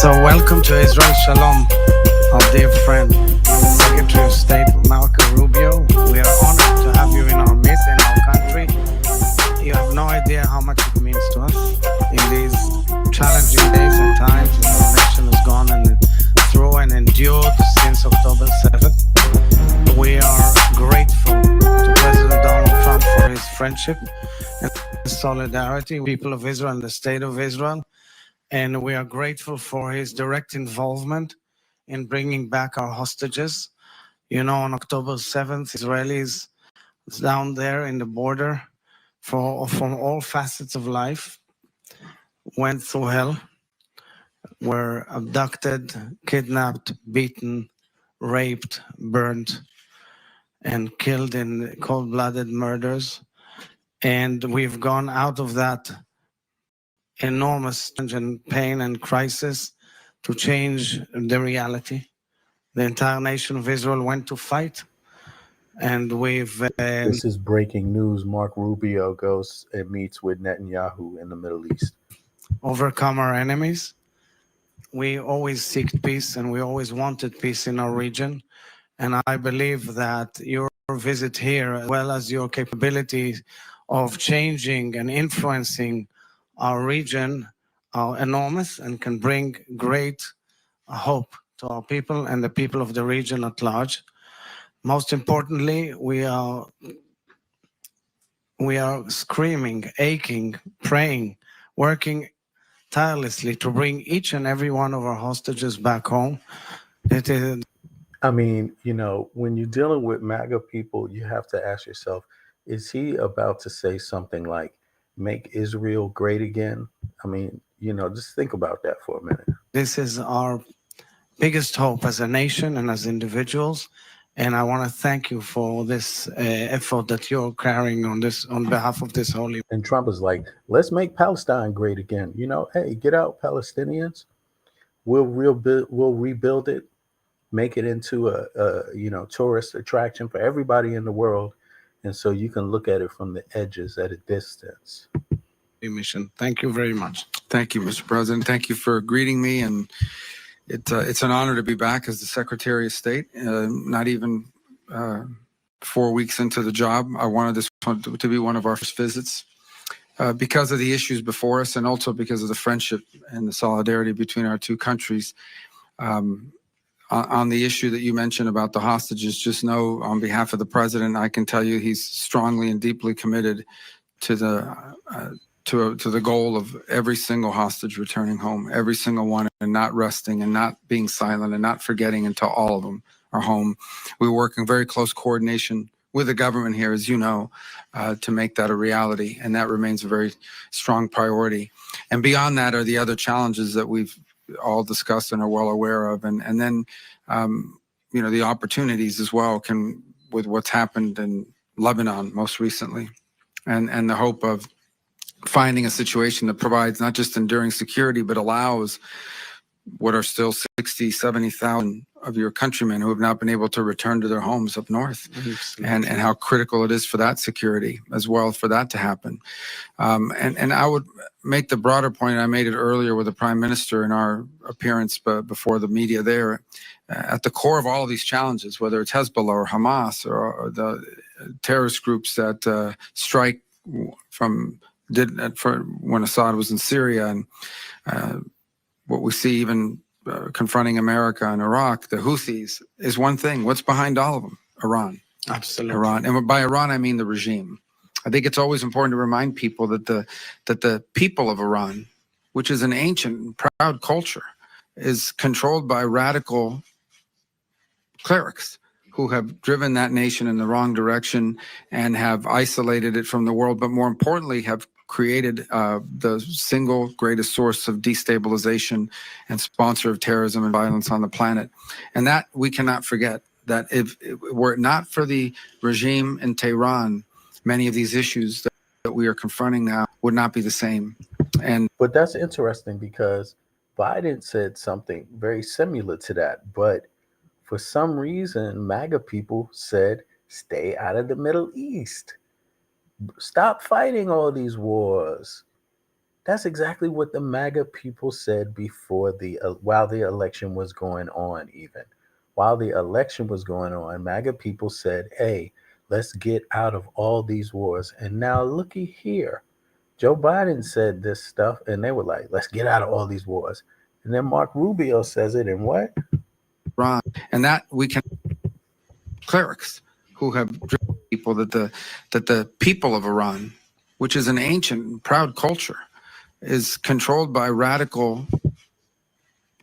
So welcome to Israel Shalom, our dear friend, Secretary of State Marco Rubio. We are honored to have you in our midst, in our country. You have no idea how much it means to us in these challenging days and times that our nation has gone through and endured since October 7th. We are grateful to President Donald Trump for his friendship and solidarity with the people of Israel and the state of Israel. And we are grateful for his direct involvement in bringing back our hostages. You know, on October 7th, Israelis down there in the border from all facets of life went through hell, were abducted, kidnapped, beaten, raped, burned, and killed in cold-blooded murders. And we've gone out of that enormous and pain and crisis to change the reality. The entire nation of Israel went to fight, and we've... This is breaking news. Mark Rubio goes and meets with Netanyahu in the Middle East. Overcome our enemies. We always seeked peace, and we always wanted peace in our region. And I believe that your visit here, as well as your capability of changing and influencing our region, are enormous and can bring great hope to our people and the people of the region at large. Most importantly, we are screaming, aching, praying, working tirelessly to bring each and every one of our hostages back home. I mean, you know, when you're dealing with MAGA people, you have to ask yourself, is he about to say something like, make Israel great again? I mean, you know, just think about that for a minute. This is our biggest hope as a nation and as individuals. And I want to thank you for this effort that you're carrying on behalf of this holy. And Trump is like, let's make Palestine great again. You know, hey, get out, Palestinians. We'll rebuild it, make it into a tourist attraction for everybody in the world. And so you can look at it from the edges at a distance. Mission. Thank you very much. Thank you, Mr. President. Thank you for greeting me. And it's an honor to be back as the Secretary of State. Not even 4 weeks into the job, I wanted this to be one of our first visits because of the issues before us, and also because of the friendship and the solidarity between our two countries. On the issue that you mentioned about the hostages, just know on behalf of the president, I can tell you he's strongly and deeply committed to the goal of every single hostage returning home, every single one, and not resting and not being silent and not forgetting until all of them are home. We work in very close coordination with the government here, as you know, to make that a reality, and that remains a very strong priority. And beyond that are the other challenges that we've all discussed and are well aware of, and then the opportunities as well with what's happened in Lebanon most recently, and the hope of finding a situation that provides not just enduring security, but allows what are still 60, 70,000 of your countrymen who have not been able to return to their homes up north, and how critical it is for that security as well, for that to happen. And I would make the broader point, I made it earlier with the Prime Minister in our appearance before the media there, at the core of all of these challenges, whether it's Hezbollah or Hamas or the terrorist groups that strike when Assad was in Syria, and what we see even confronting America and Iraq, the Houthis, is one thing. What's behind all of them? Iran. Absolutely. Iran. And by Iran, I mean the regime. I think it's always important to remind people that the people of Iran, which is an ancient, proud culture, is controlled by radical clerics who have driven that nation in the wrong direction and have isolated it from the world, but more importantly, have created the single greatest source of destabilization and sponsor of terrorism and violence on the planet. And that we cannot forget, that if were it not for the regime in Tehran, many of these issues that we are confronting now would not be the same. But that's interesting because Biden said something very similar to that. But for some reason, MAGA people said, stay out of the Middle East. Stop fighting all these wars. That's exactly what the MAGA people said before while the election was going on. Even while the election was going on, MAGA people said, "Hey, let's get out of all these wars." And now looky here, Joe Biden said this stuff, and they were like, "Let's get out of all these wars." And then Mark Rubio says it, and what? Iran, and that we can clerics who have driven people that the people of Iran, which is an ancient and proud culture, is controlled by radical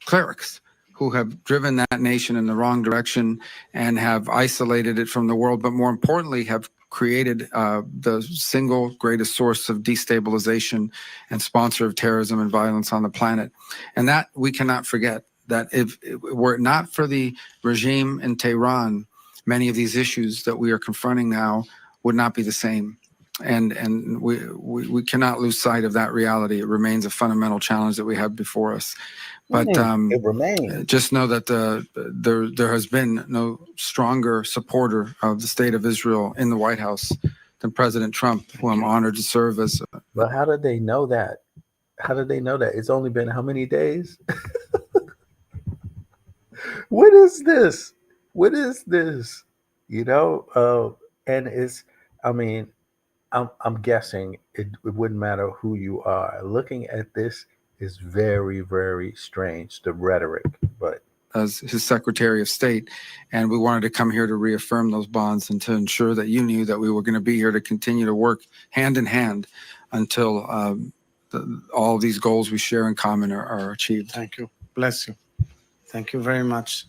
clerics who have driven that nation in the wrong direction and have isolated it from the world, but more importantly, have created the single greatest source of destabilization and sponsor of terrorism and violence on the planet. And that we cannot forget, that if were it not for the regime in Tehran, many of these issues that we are confronting now would not be the same. And we cannot lose sight of that reality. It remains a fundamental challenge that we have before us. But It remains. just know that there has been no stronger supporter of the state of Israel in the White House than President Trump, who I'm honored to serve as. But how did they know that? How did they know that? It's only been how many days? What is this? What is this? And it's, I mean, I'm guessing it wouldn't matter who you are. Looking at this is very, very strange, the rhetoric, but as his Secretary of State, and we wanted to come here to reaffirm those bonds and to ensure that you knew that we were going to be here to continue to work hand in hand until all these goals we share in common are achieved. Thank you. Bless you. Thank you very much.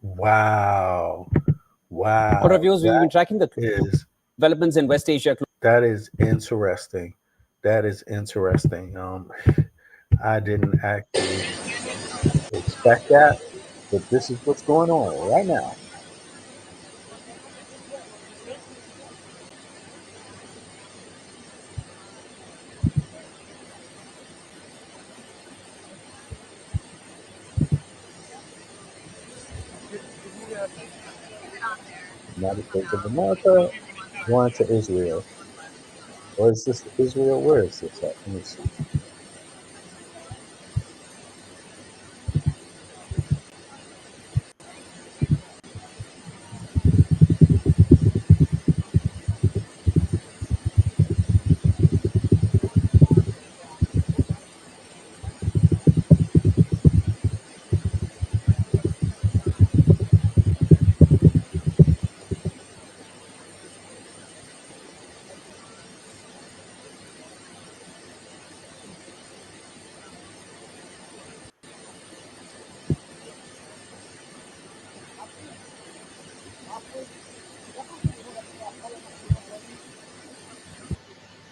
wow. For our viewers, we've been tracking the developments in West Asia. That is interesting. That is interesting. I didn't actually expect that, but this is what's going on right now. United States of America going to Israel. Or is this Israel? Where is this at? Let me see.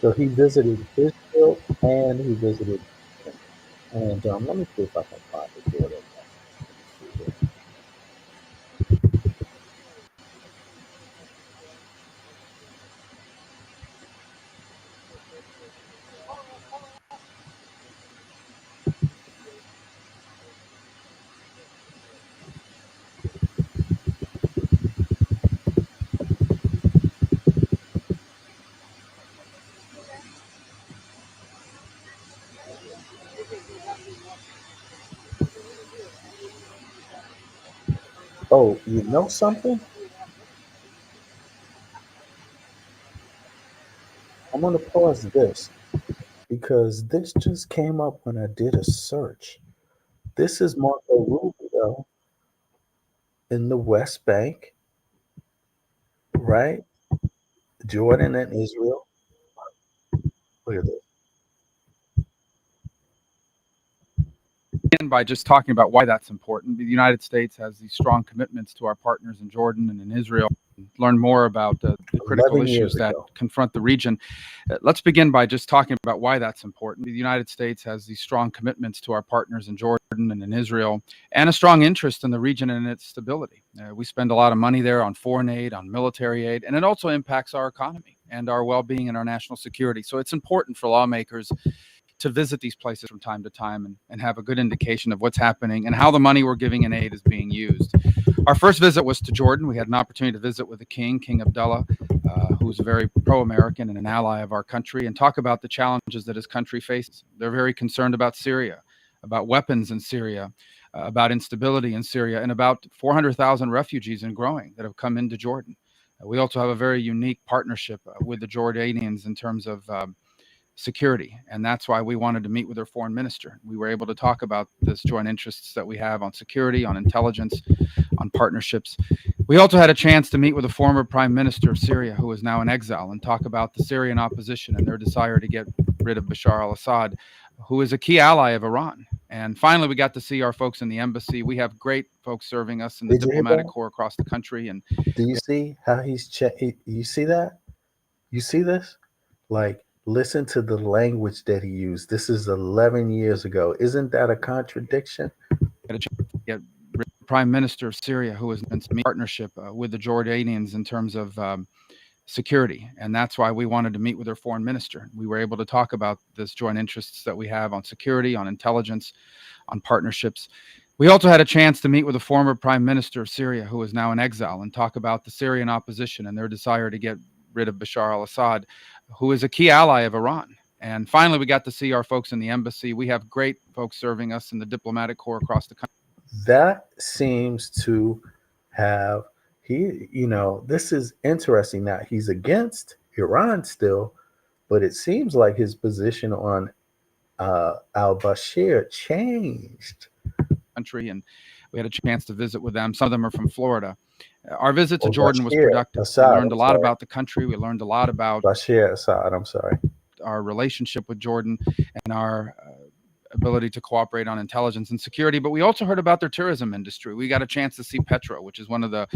So he visited Israel and he visited, and let me see if I can find it here. Oh, you know something? I'm going to pause this because this just came up when I did a search. This is Marco Rubio in the West Bank, right? Jordan and Israel. Look at this. by just talking about why that's important. The United States has these strong commitments to our partners in Jordan and in Israel. Learn more about the critical issues that confront the region. Let's begin by just talking about why that's important. The United States has these strong commitments to our partners in Jordan and in Israel, and a strong interest in the region and its stability. We spend a lot of money there on foreign aid, on military aid, and it also impacts our economy and our well-being and our national security. So it's important for lawmakers to visit these places from time to time and have a good indication of what's happening and how the money we're giving in aid is being used. Our first visit was to Jordan. We had an opportunity to visit with the king, King Abdullah, who's very pro-American and an ally of our country, and talk about the challenges that his country faces. They're very concerned about Syria, about weapons in Syria, about instability in Syria, and about 400,000 refugees and growing that have come into Jordan. We also have a very unique partnership with the Jordanians in terms of security, and that's why we wanted to meet with their foreign minister. We were able to talk about this joint interests that we have on security, on intelligence, on partnerships. We also had a chance to meet with the former prime minister of Syria, who is now in exile, and talk about the Syrian opposition and their desire to get rid of Bashar al-Assad, who is a key ally of Iran. And finally, we got to see our folks in the embassy. We have great folks serving us in the diplomatic corps across the country. And do you see how he's you see that? You see this? Like, listen to the language that he used. This is 11 years ago. Isn't that a contradiction? Prime Minister of Syria, who has been in partnership with the Jordanians in terms of security, and that's why we wanted to meet with their foreign minister. We were able to talk about this joint interests that we have on security, on intelligence, on partnerships. We also had a chance to meet with the former prime minister of Syria, who is now in exile, and talk about the Syrian opposition and their desire to get rid of Bashar al-Assad, who is a key ally of Iran. And finally, we got to see our folks in the embassy. We have great folks serving us in the diplomatic corps across the country. That seems to have, this is interesting. Now, he's against Iran still, but it seems like his position on al-Bashir changed. Country, and we had a chance to visit with them. Some of them are from Florida. Our visit to Jordan was productive. We learned a lot about the country. We learned a lot about Bashir Assad. I'm sorry. Our relationship with Jordan and our ability to cooperate on intelligence and security. But we also heard about their tourism industry. We got a chance to see Petra, which is one of the.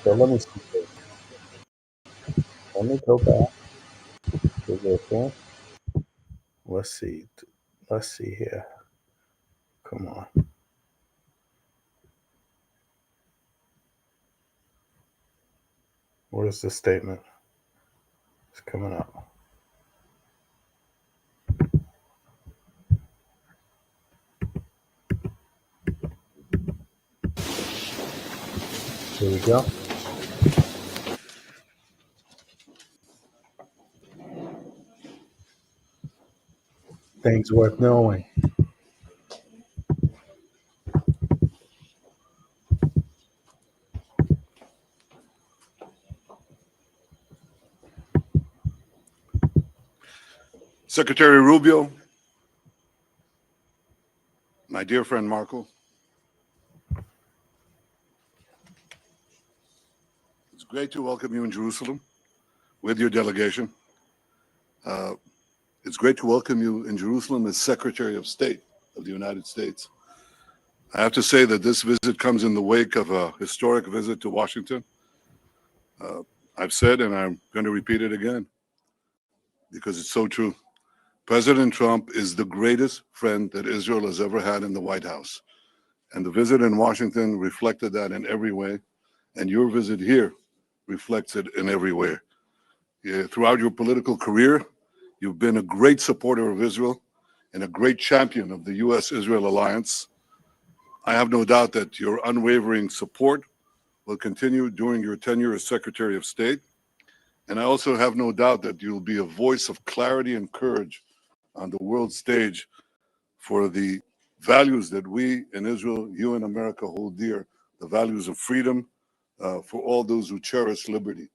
So let me see. Let me go back. Let's see. Let's see here. Come on. Where's the statement? It's coming up. Here we go. Things worth knowing. Secretary Rubio, my dear friend Marco, it's great to welcome you in Jerusalem with your delegation. It's great to welcome you in Jerusalem as Secretary of State of the United States. I have to say that this visit comes in the wake of a historic visit to Washington. I've said, and I'm going to repeat it again, because it's so true. President Trump is the greatest friend that Israel has ever had in the White House. And the visit in Washington reflected that in every way. And your visit here reflects it in every way. Throughout your political career, you've been a great supporter of Israel and a great champion of the U.S.-Israel alliance. I have no doubt that your unwavering support will continue during your tenure as Secretary of State. And I also have no doubt that you'll be a voice of clarity and courage on the world stage for the values that we in Israel, you in America hold dear, the values of freedom for all those who cherish liberty.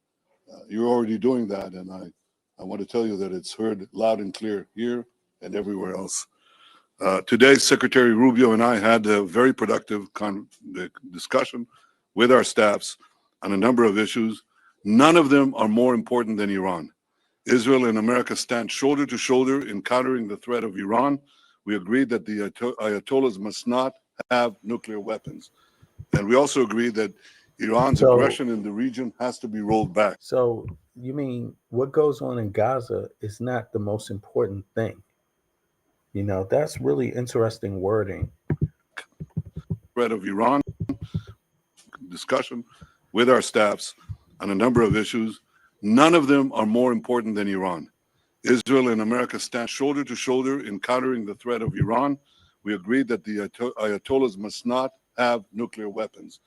You're already doing that, and I want to tell you that it's heard loud and clear here and everywhere else. Today, Secretary Rubio and I had a very productive discussion with our staffs on a number of issues. None of them are more important than Iran. Israel and America stand shoulder to shoulder in countering the threat of Iran, we agreed that the Ayatollahs must not have nuclear weapons. And we also agreed that Iran's aggression in the region has to be rolled back. So you mean what goes on in Gaza is not the most important thing? You know, that's really interesting wording. Threat of Iran, discussion with our staffs on a number of issues. None of them are more important than Iran. Israel and America stand shoulder to shoulder in countering the threat of Iran. We agreed that the Ayatollahs must not have nuclear weapons.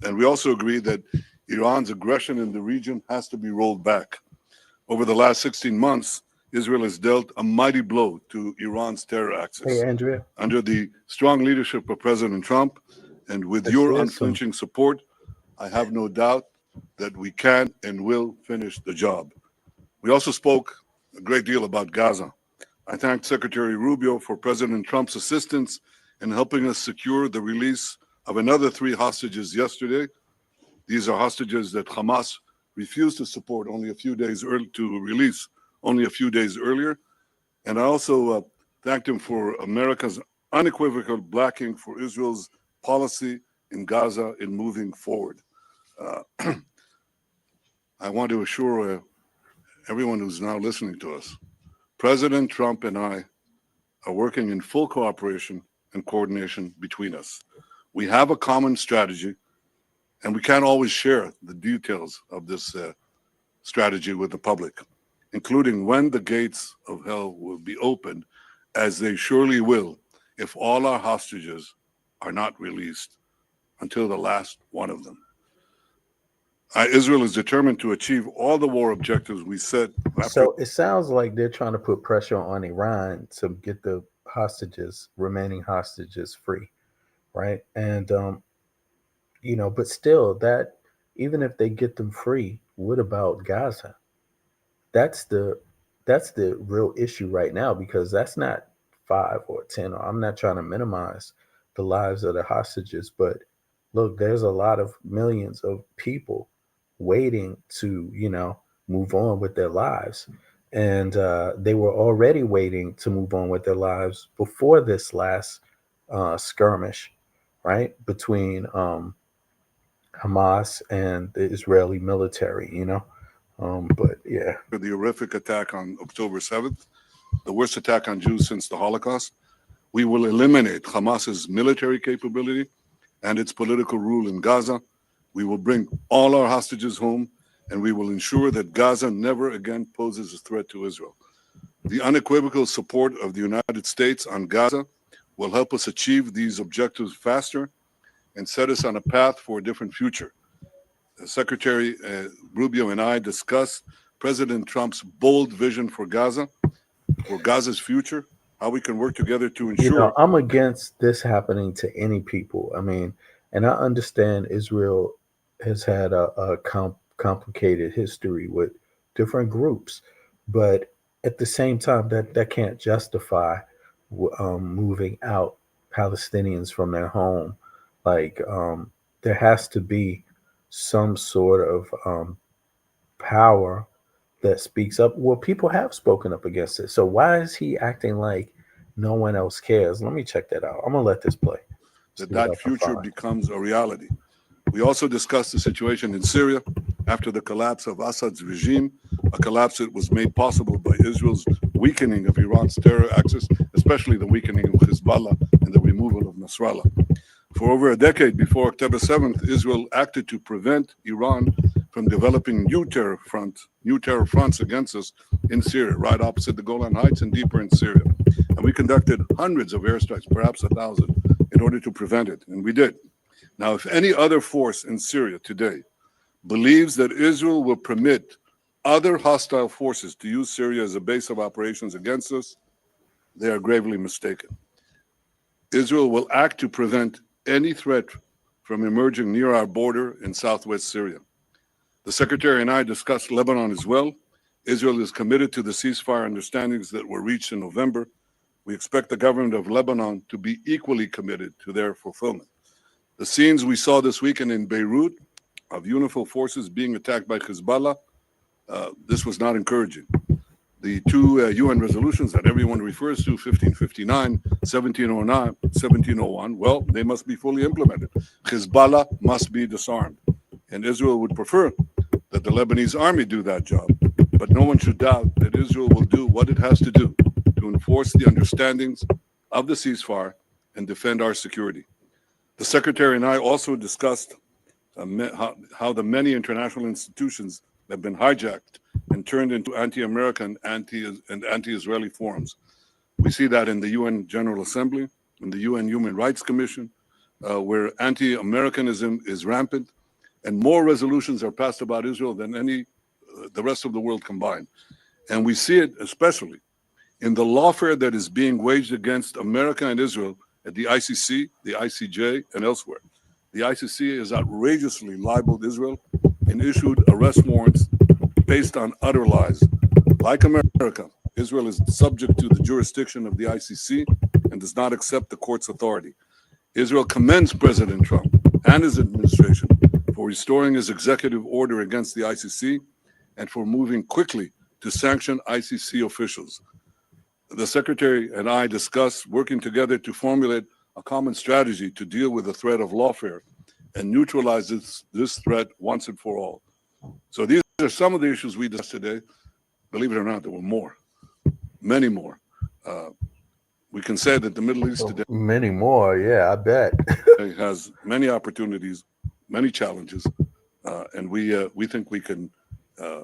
And we also agreed that Iran's aggression in the region has to be rolled back. Over the last 16 months, Israel has dealt a mighty blow to Iran's terror axis. Hey, Andrea. Under the strong leadership of President Trump and with your unflinching support, I have no doubt that we can and will finish the job. We also spoke a great deal about Gaza. I thank Secretary Rubio for President Trump's assistance in helping us secure the release of another 3 hostages yesterday. These are hostages that Hamas refused to support only a few days early to release only a few days earlier. And I also thanked him for America's unequivocal backing for Israel's policy in Gaza in moving forward. I want to assure everyone who's now listening to us, President Trump and I are working in full cooperation and coordination between us. We have a common strategy, and we can't always share the details of this strategy with the public, including when the gates of hell will be opened, as they surely will if all our hostages are not released until the last one of them. Israel is determined to achieve all the war objectives we set. So it sounds like they're trying to put pressure on Iran to get the remaining hostages free, right? And you know, but still, that even if they get them free, what about Gaza? That's the real issue right now, because that's not 5 or 10. Or I'm not trying to minimize the lives of the hostages, but look, there's a lot of millions of people waiting to, you know, move on with their lives. And they were already waiting to move on with their lives before this last skirmish, right, between Hamas and the Israeli military, you know. But yeah. The horrific attack on October 7th, the worst attack on Jews since the Holocaust, we will eliminate Hamas's military capability and its political rule in Gaza. We will bring all our hostages home, and we will ensure that Gaza never again poses a threat to Israel. The unequivocal support of the United States on Gaza will help us achieve these objectives faster and set us on a path for a different future. Secretary Rubio and I discussed President Trump's bold vision for Gaza's future, how we can work together to ensure. You know, I'm against this happening to any people. I mean, and I understand Israel has had a complicated history with different groups, but at the same time, that can't justify moving out Palestinians from their home. Like, there has to be some sort of power that speaks up. Well, people have spoken up against it. So why is he acting like no one else cares? Let me check that out. I'm gonna let this play. That future becomes a reality. We also discussed the situation in Syria after the collapse of Assad's regime, a collapse that was made possible by Israel's weakening of Iran's terror axis, especially the weakening of Hezbollah and the removal of Nasrallah. For over a decade before October 7th, Israel acted to prevent Iran from developing new terror fronts against us in Syria, right opposite the Golan Heights and deeper in Syria. And we conducted hundreds of airstrikes, perhaps 1,000, in order to prevent it, and we did. Now, if any other force in Syria today believes that Israel will permit other hostile forces to use Syria as a base of operations against us, they are gravely mistaken. Israel will act to prevent any threat from emerging near our border in southwest Syria. The Secretary and I discussed Lebanon as well. Israel is committed to the ceasefire understandings that were reached in November. We expect the government of Lebanon to be equally committed to their fulfillment. The scenes we saw this weekend in Beirut of UNIFIL forces being attacked by Hezbollah, this was not encouraging. The two UN resolutions that everyone refers to, 1559, 1709, 1701, well, they must be fully implemented. Hezbollah must be disarmed. And Israel would prefer that the Lebanese army do that job. But no one should doubt that Israel will do what it has to do to enforce the understandings of the ceasefire and defend our security. The Secretary and I also discussed how the many international institutions have been hijacked and turned into anti-American and anti-Israeli forums. We see that in the UN General Assembly, in the UN Human Rights Commission, where anti-Americanism is rampant, and more resolutions are passed about Israel than the rest of the world combined. And we see it especially in the lawfare that is being waged against America and Israel at the ICC, the ICJ, and elsewhere. The ICC has outrageously libeled Israel and issued arrest warrants based on utter lies. Like America, Israel is subject to the jurisdiction of the ICC and does not accept the court's authority. Israel commends President Trump and his administration for restoring his executive order against the ICC and for moving quickly to sanction ICC officials. The Secretary and I discussed working together to formulate a common strategy to deal with the threat of lawfare and neutralize this threat once and for all. So these are some of the issues we discussed today. Believe it or not, there were more, many more. We can say that the Middle East today many more, yeah, I bet. has many opportunities, many challenges, and we think we can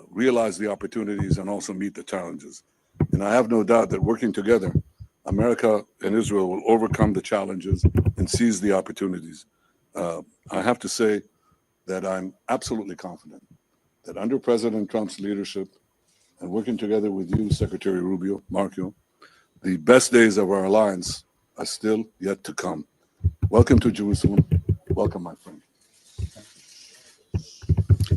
realize the opportunities and also meet the challenges. And I have no doubt that working together, America and Israel will overcome the challenges and seize the opportunities. I have to say that I'm absolutely confident that under President Trump's leadership and working together with you, Secretary Rubio, Marco, the best days of our alliance are still yet to come. Welcome to Jerusalem. Welcome, my friend.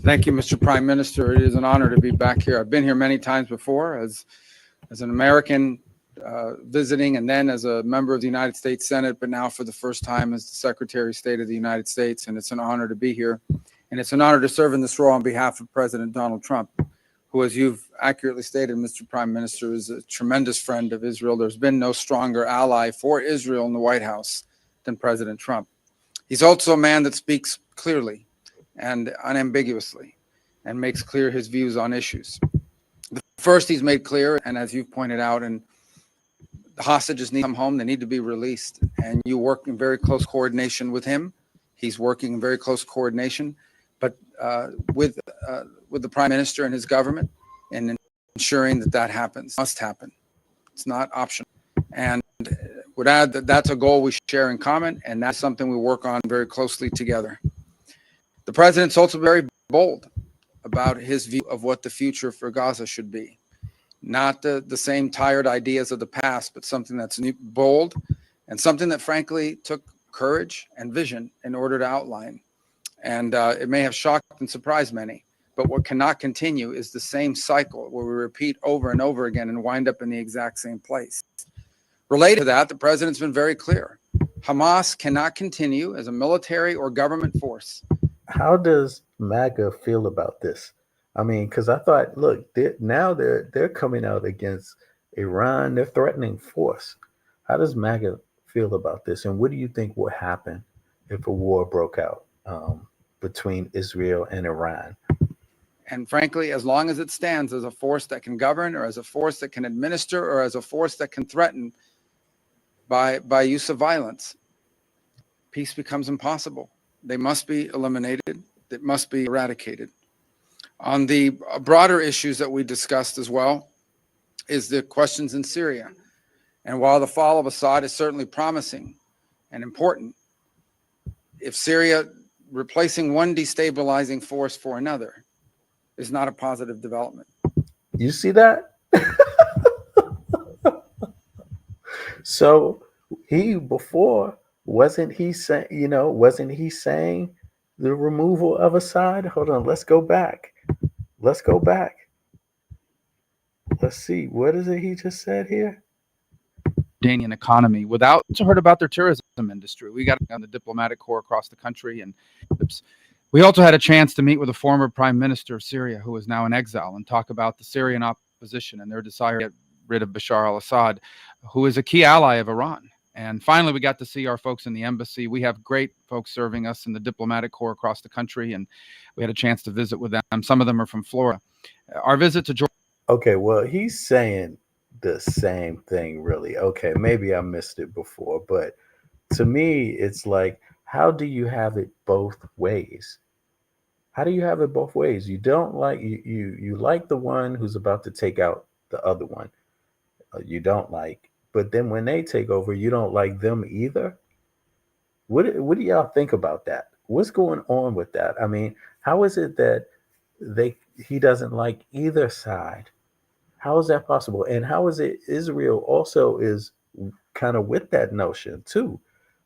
Thank you, Mr. Prime Minister. It is an honor to be back here. I've been here many times before as an American visiting, and then as a member of the United States Senate, but now for the first time as the Secretary of State of the United States. And it's an honor to be here. And it's an honor to serve in this role on behalf of President Donald Trump, who, as you've accurately stated, Mr. Prime Minister, is a tremendous friend of Israel. There's been no stronger ally for Israel in the White House than President Trump. He's also a man that speaks clearly and unambiguously and makes clear his views on issues. The first he's made clear, and as you've pointed out, and the hostages need to come home, they need to be released. And you work in very close coordination with him. He's working in very close coordination, but with the Prime Minister and his government, and ensuring that happens. Must happen. It's not optional. And would add that that's a goal we share in common, and that's something we work on very closely together. The president's also very bold about his view of what the future for Gaza should be. Not the same tired ideas of the past, but something that's new, bold, and something that frankly took courage and vision in order to outline. And it may have shocked and surprised many, but what cannot continue is the same cycle where we repeat over and over again and wind up in the exact same place. Related to that, the president's been very clear. Hamas cannot continue as a military or government force. How does MAGA feel about this? I mean, because I thought, look, they're coming out against Iran. They're threatening force. How does MAGA feel about this? And what do you think will happen if a war broke out between Israel and Iran? And frankly, as long as it stands as a force that can govern, or as a force that can administer, or as a force that can threaten by use of violence, peace becomes impossible. They must be eliminated. It must be eradicated. On the broader issues that we discussed as well is the questions in Syria. And while the fall of Assad is certainly promising and important, if Syria replacing one destabilizing force for another is not a positive development. You see that? So wasn't he saying the removal of Assad? Hold on, let's go back. Let's see, what is it he just said here? Jordanian economy without heard about their tourism industry. We got on the diplomatic corps across the country, and we also had a chance to meet with a former prime minister of Syria who is now in exile and talk about the Syrian position and their desire to get rid of Bashar al-Assad, who is a key ally of Iran. And finally, we got to see our folks in the embassy. We have great folks serving us in the diplomatic corps across the country, and we had a chance to visit with them. Some of them are from Florida. Our visit to Georgia. Okay, well, he's saying the same thing, really. Okay, maybe I missed it before, but to me, it's like, how do you have it both ways? How do you have it both ways? You don't like you like the one who's about to take out the other one. You don't like, but then when they take over, you don't like them either. What do y'all think about that? What's going on with that? I mean, how is it that he doesn't like either side? How is that possible? And how is it Israel also is kind of with that notion too?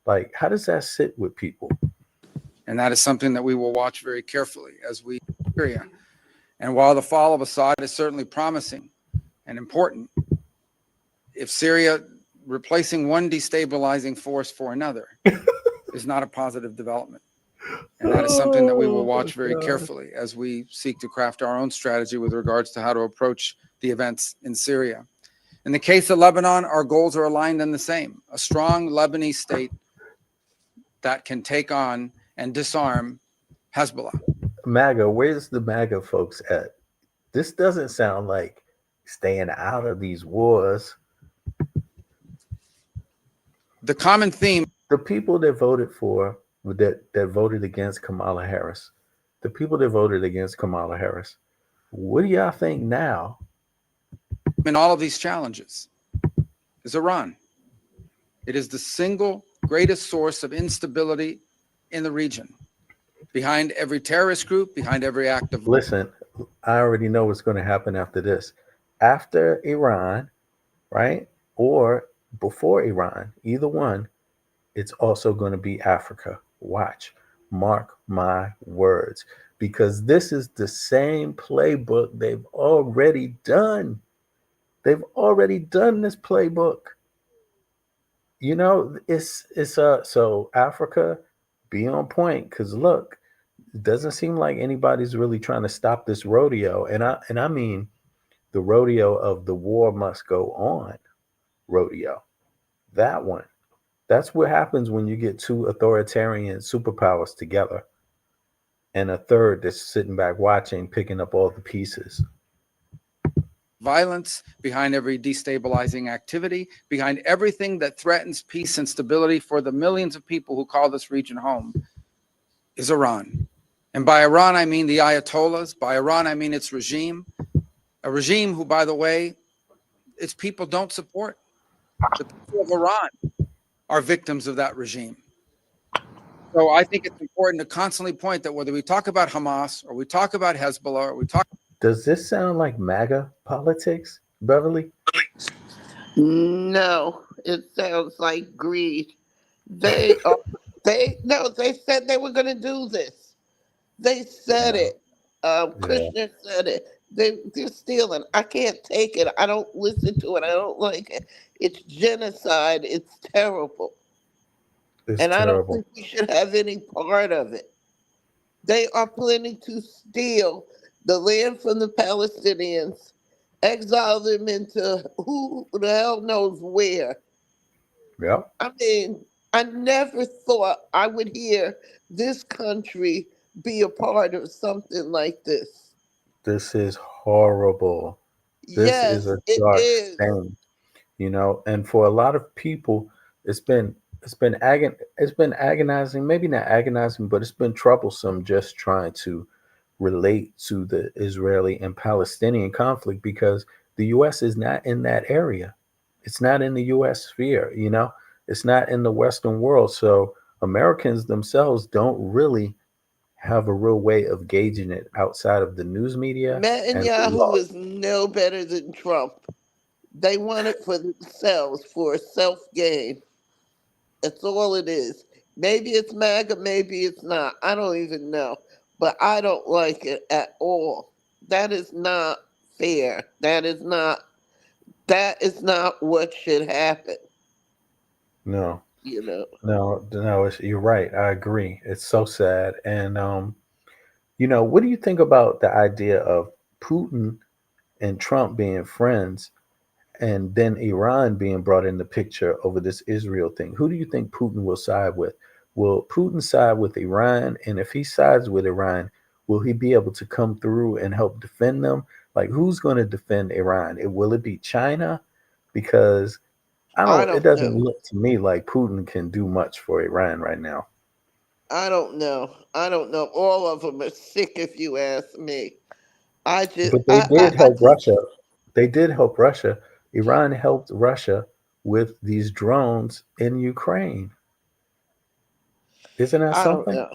Like, how does that sit with people? And that is something that we will watch very carefully as we Syria. And while the fall of Assad is certainly promising and important, if Syria replacing one destabilizing force for another is not a positive development. And that is something that we will watch very carefully as we seek to craft our own strategy with regards to how to approach the events in Syria. In the case of Lebanon, our goals are aligned and the same. A strong Lebanese state that can take on and disarm Hezbollah. MAGA, where's the MAGA folks at? This doesn't sound like staying out of these wars. The common theme. The people that voted for, that voted against Kamala Harris, the people that voted against Kamala Harris, what do y'all think now? In all of these challenges is Iran. It is the single greatest source of instability in the region. Behind every terrorist group, behind every act of... Listen, I already know what's going to happen after this. After Iran, right? Or before Iran, either one, it's also going to be Africa. Watch, mark my words, because this is the same playbook they've already done. They've already done this playbook. You know, it's so Africa, be on point, because look, it doesn't seem like anybody's really trying to stop this rodeo, and I mean the rodeo of the war must go on rodeo. That one. That's what happens when you get two authoritarian superpowers together and a third that's sitting back watching, picking up all the pieces. Violence, behind every destabilizing activity, behind everything that threatens peace and stability for the millions of people who call this region home, is Iran. And by Iran, I mean the Ayatollahs. By Iran, I mean its regime. A regime who, by the way, its people don't support. The people of Iran are victims of that regime. So I think it's important to constantly point that whether we talk about Hamas or we talk about Hezbollah or we talk... Does this sound like MAGA politics, Beverly? No, it sounds like greed. They said they were going to do this. They said it. Kushner said it. They're stealing. I can't take it. I don't listen to it. I don't like it. It's genocide. It's terrible. I don't think we should have any part of it. They are planning to steal the land from the Palestinians, exile them into who the hell knows where. Yeah. I mean, I never thought I would hear this country be a part of something like this. This is horrible. This is a dark thing, you know. And for a lot of people, it's been agonizing. Maybe not agonizing, but it's been troublesome just trying to relate to the Israeli and Palestinian conflict because the U.S. is not in that area. It's not in the U.S. sphere. You know, it's not in the Western world. So Americans themselves don't really have a real way of gauging it outside of the news media. Netanyahu is no better than Trump. They want it for themselves, for self-gain. That's all it is. Maybe it's MAGA, maybe it's not. I don't even know. But I don't like it at all. That is not fair. That is not what should happen. No. You know. No, you're right. I agree. It's so sad. And you know, what do you think about the idea of Putin and Trump being friends, and then Iran being brought in the picture over this Israel thing, who do you think Putin will side with? Will Putin side with Iran? And if he sides with Iran, will he be able to come through and help defend them? Like, who's going to defend Iran? Will it be China? Because I it don't doesn't know. look to me like Putin can do much for Iran right now. I don't know. I don't know. All of them are sick, if you ask me. I just, But they did I help just, Russia. They did help Russia. Iran helped Russia with these drones in Ukraine. Isn't that I don't something? know.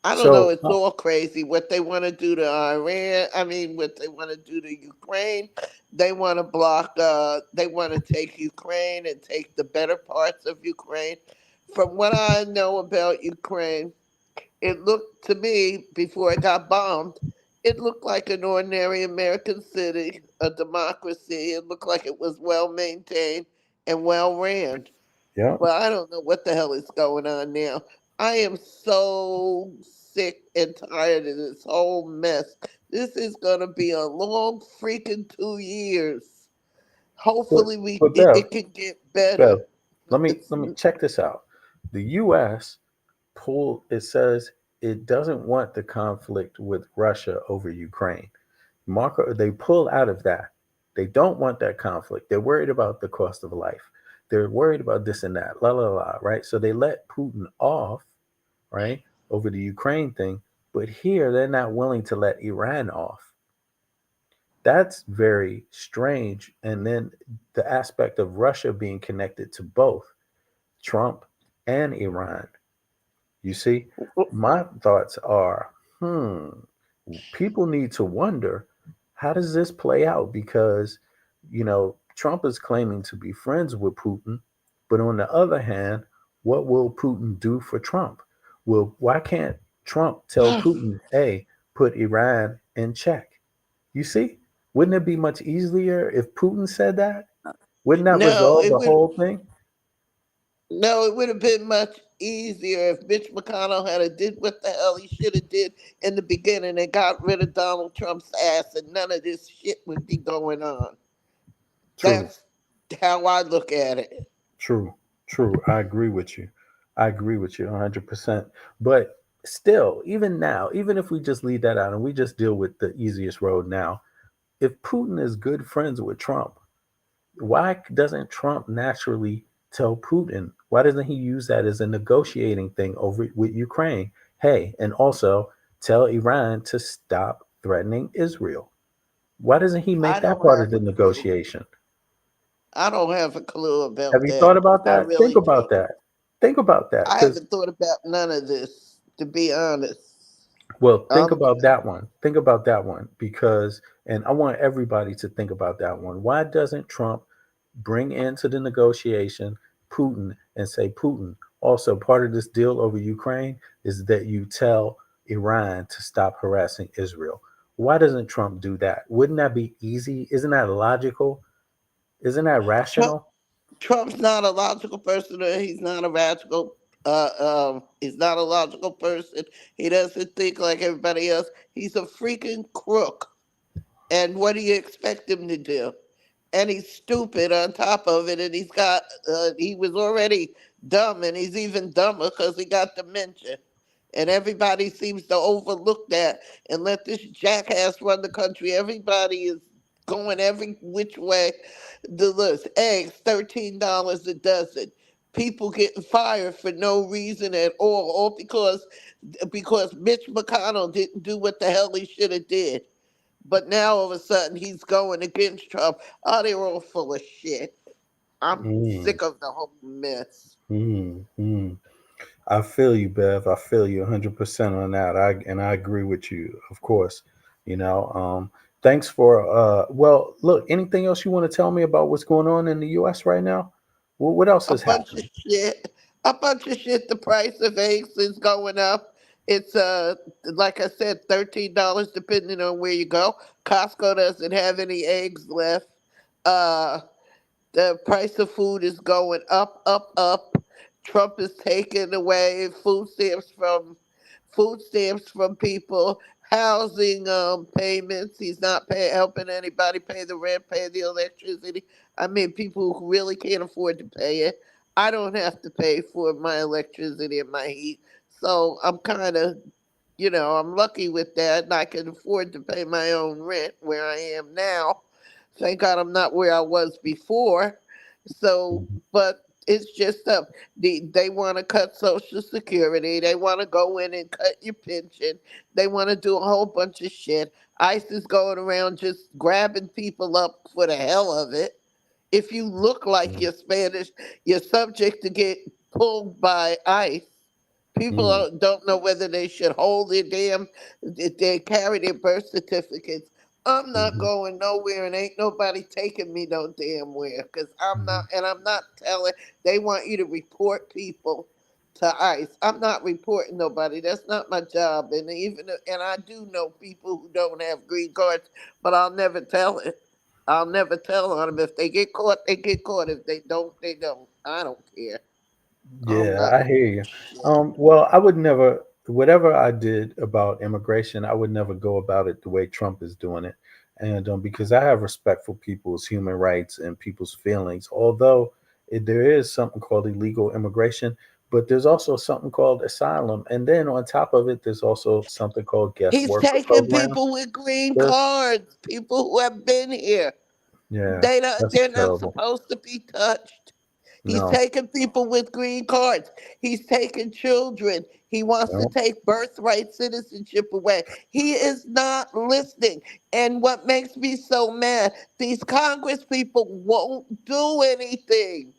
I don't know. So, It's all crazy. What they want to do to Iran. I mean, what they want to do to Ukraine. They want to block. They want to take Ukraine and take the better parts of Ukraine. From what I know about Ukraine, it looked to me before it got bombed. It looked like an ordinary American city, a democracy. It looked like it was well maintained and well ran. yeah. Well, I don't know what the hell is going on now. I am so sick and tired of this whole mess. This is gonna be a long freaking 2 years. But Hopefully, but it can get better. Bev, let me It's check this out. The U.S. pulled. It says it doesn't want the conflict with Russia over Ukraine. Marco, they pull out of that. They don't want that conflict. They're worried about the cost of life. They're worried about this and that. La la la. Right. So they let Putin off. Right, over the Ukraine thing. But here they're not willing to let Iran off. That's very strange. And then the aspect of Russia being connected to both Trump and Iran. You see, my thoughts are, people need to wonder, how does this play out? Because, Trump is claiming to be friends with Putin, but on the other hand, what will Putin do for Trump? Well, why can't Trump tell Putin, hey, put Iran in check? You see, wouldn't it be much easier if Putin said that? Wouldn't that no, resolve the whole thing? it would have been much easier if Mitch McConnell had a did what the hell he should have did in the beginning and got rid of Donald Trump's ass, and none of this shit would be going on. True. That's how I look at it. True, true. I agree with you. I agree with you 100%. But still, even now, even if we just leave that out and we just deal with the easiest road now, if Putin is good friends with Trump, why doesn't Trump naturally tell Putin? Why doesn't he use that as a negotiating thing over with Ukraine? Hey, and also tell Iran to stop threatening Israel. Why doesn't he make I that don't part of have the a clue. negotiation? I don't have a clue Have about you that. thought about I that? Think really about don't. that. Think about that. I Because haven't thought about none of this, to be honest. Well, think Um, about that one. Think about that one because, and I want everybody to think about that one. Why doesn't Trump bring into the negotiation Putin and say, Putin, also part of this deal over Ukraine is that you tell Iran to stop harassing Israel? Why doesn't Trump do that? Wouldn't that be easy? Isn't that logical? Isn't that Trump, rational? Trump's not a logical person. Or he's not a rational. He's not a logical person. He doesn't think like everybody else. He's a freaking crook. And what do you expect him to do? And he's stupid on top of it. And he was already dumb, and he's even dumber because he got dementia. And everybody seems to overlook that and let this jackass run the country. Everybody is going every which way. The list: eggs, $13 a dozen. People getting fired for no reason at all because Mitch McConnell didn't do what the hell he should have did. But now all of a sudden he's going against Trump. Oh, they're all full of shit. I'm Mm, sick of the whole mess. mm, mm. I feel you, Bev. I feel you 100% on that. I agree with you, of course. You know, thanks for well, look, anything else you want to tell me about what's going on in the US right now? What else A is bunch of happening? shit. A bunch of shit. The price of eggs is going up. It's like I said, $13 depending on where you go. Costco doesn't have any eggs left. Uh the price of food is going up, up, up. Trump is taking away food stamps from people. housing payments. He's not helping anybody pay the rent, pay the electricity. I mean, people who really can't afford to pay it. I don't have to pay for my electricity and my heat. So I'm kind of, I'm lucky with that, and I can afford to pay my own rent where I am now. Thank God I'm not where I was before. So, Mhm. but it's just they want to cut Social Security. They want to go in and cut your pension. They want to do a whole bunch of shit. ICE is going around just grabbing people up for the hell of it. If you look like you're Spanish, you're subject to get pulled by ICE. People Mm, don't know whether they should hold their they carry their birth certificates. I'm not mhm, going nowhere, and ain't nobody taking me no damn where, because I'm not, mhm. and I'm not telling. They want you to report people to ICE. I'm not reporting nobody. That's not my job. And I do know people who don't have green cards, but I'll never tell it. I'll never tell on them. If they get caught, they get caught. If they don't, they don't. I don't care. I'm Yeah, not. I hear you. Well, I would never, whatever I did about immigration, I would never go about it the way Trump is doing it. And because I have respect for people's human rights and people's feelings, although there is something called illegal immigration, but there's also something called asylum. And then on top of it, there's also something called guest He's worker taking programs. people with green There's, cards, people who have been here. yeah, that's They're not terrible. supposed to be touched. He's No, taking people with green cards. He's taking children. He wants to no. take birthright citizenship away. He is not listening. And what makes me so mad, these Congress people won't do anything.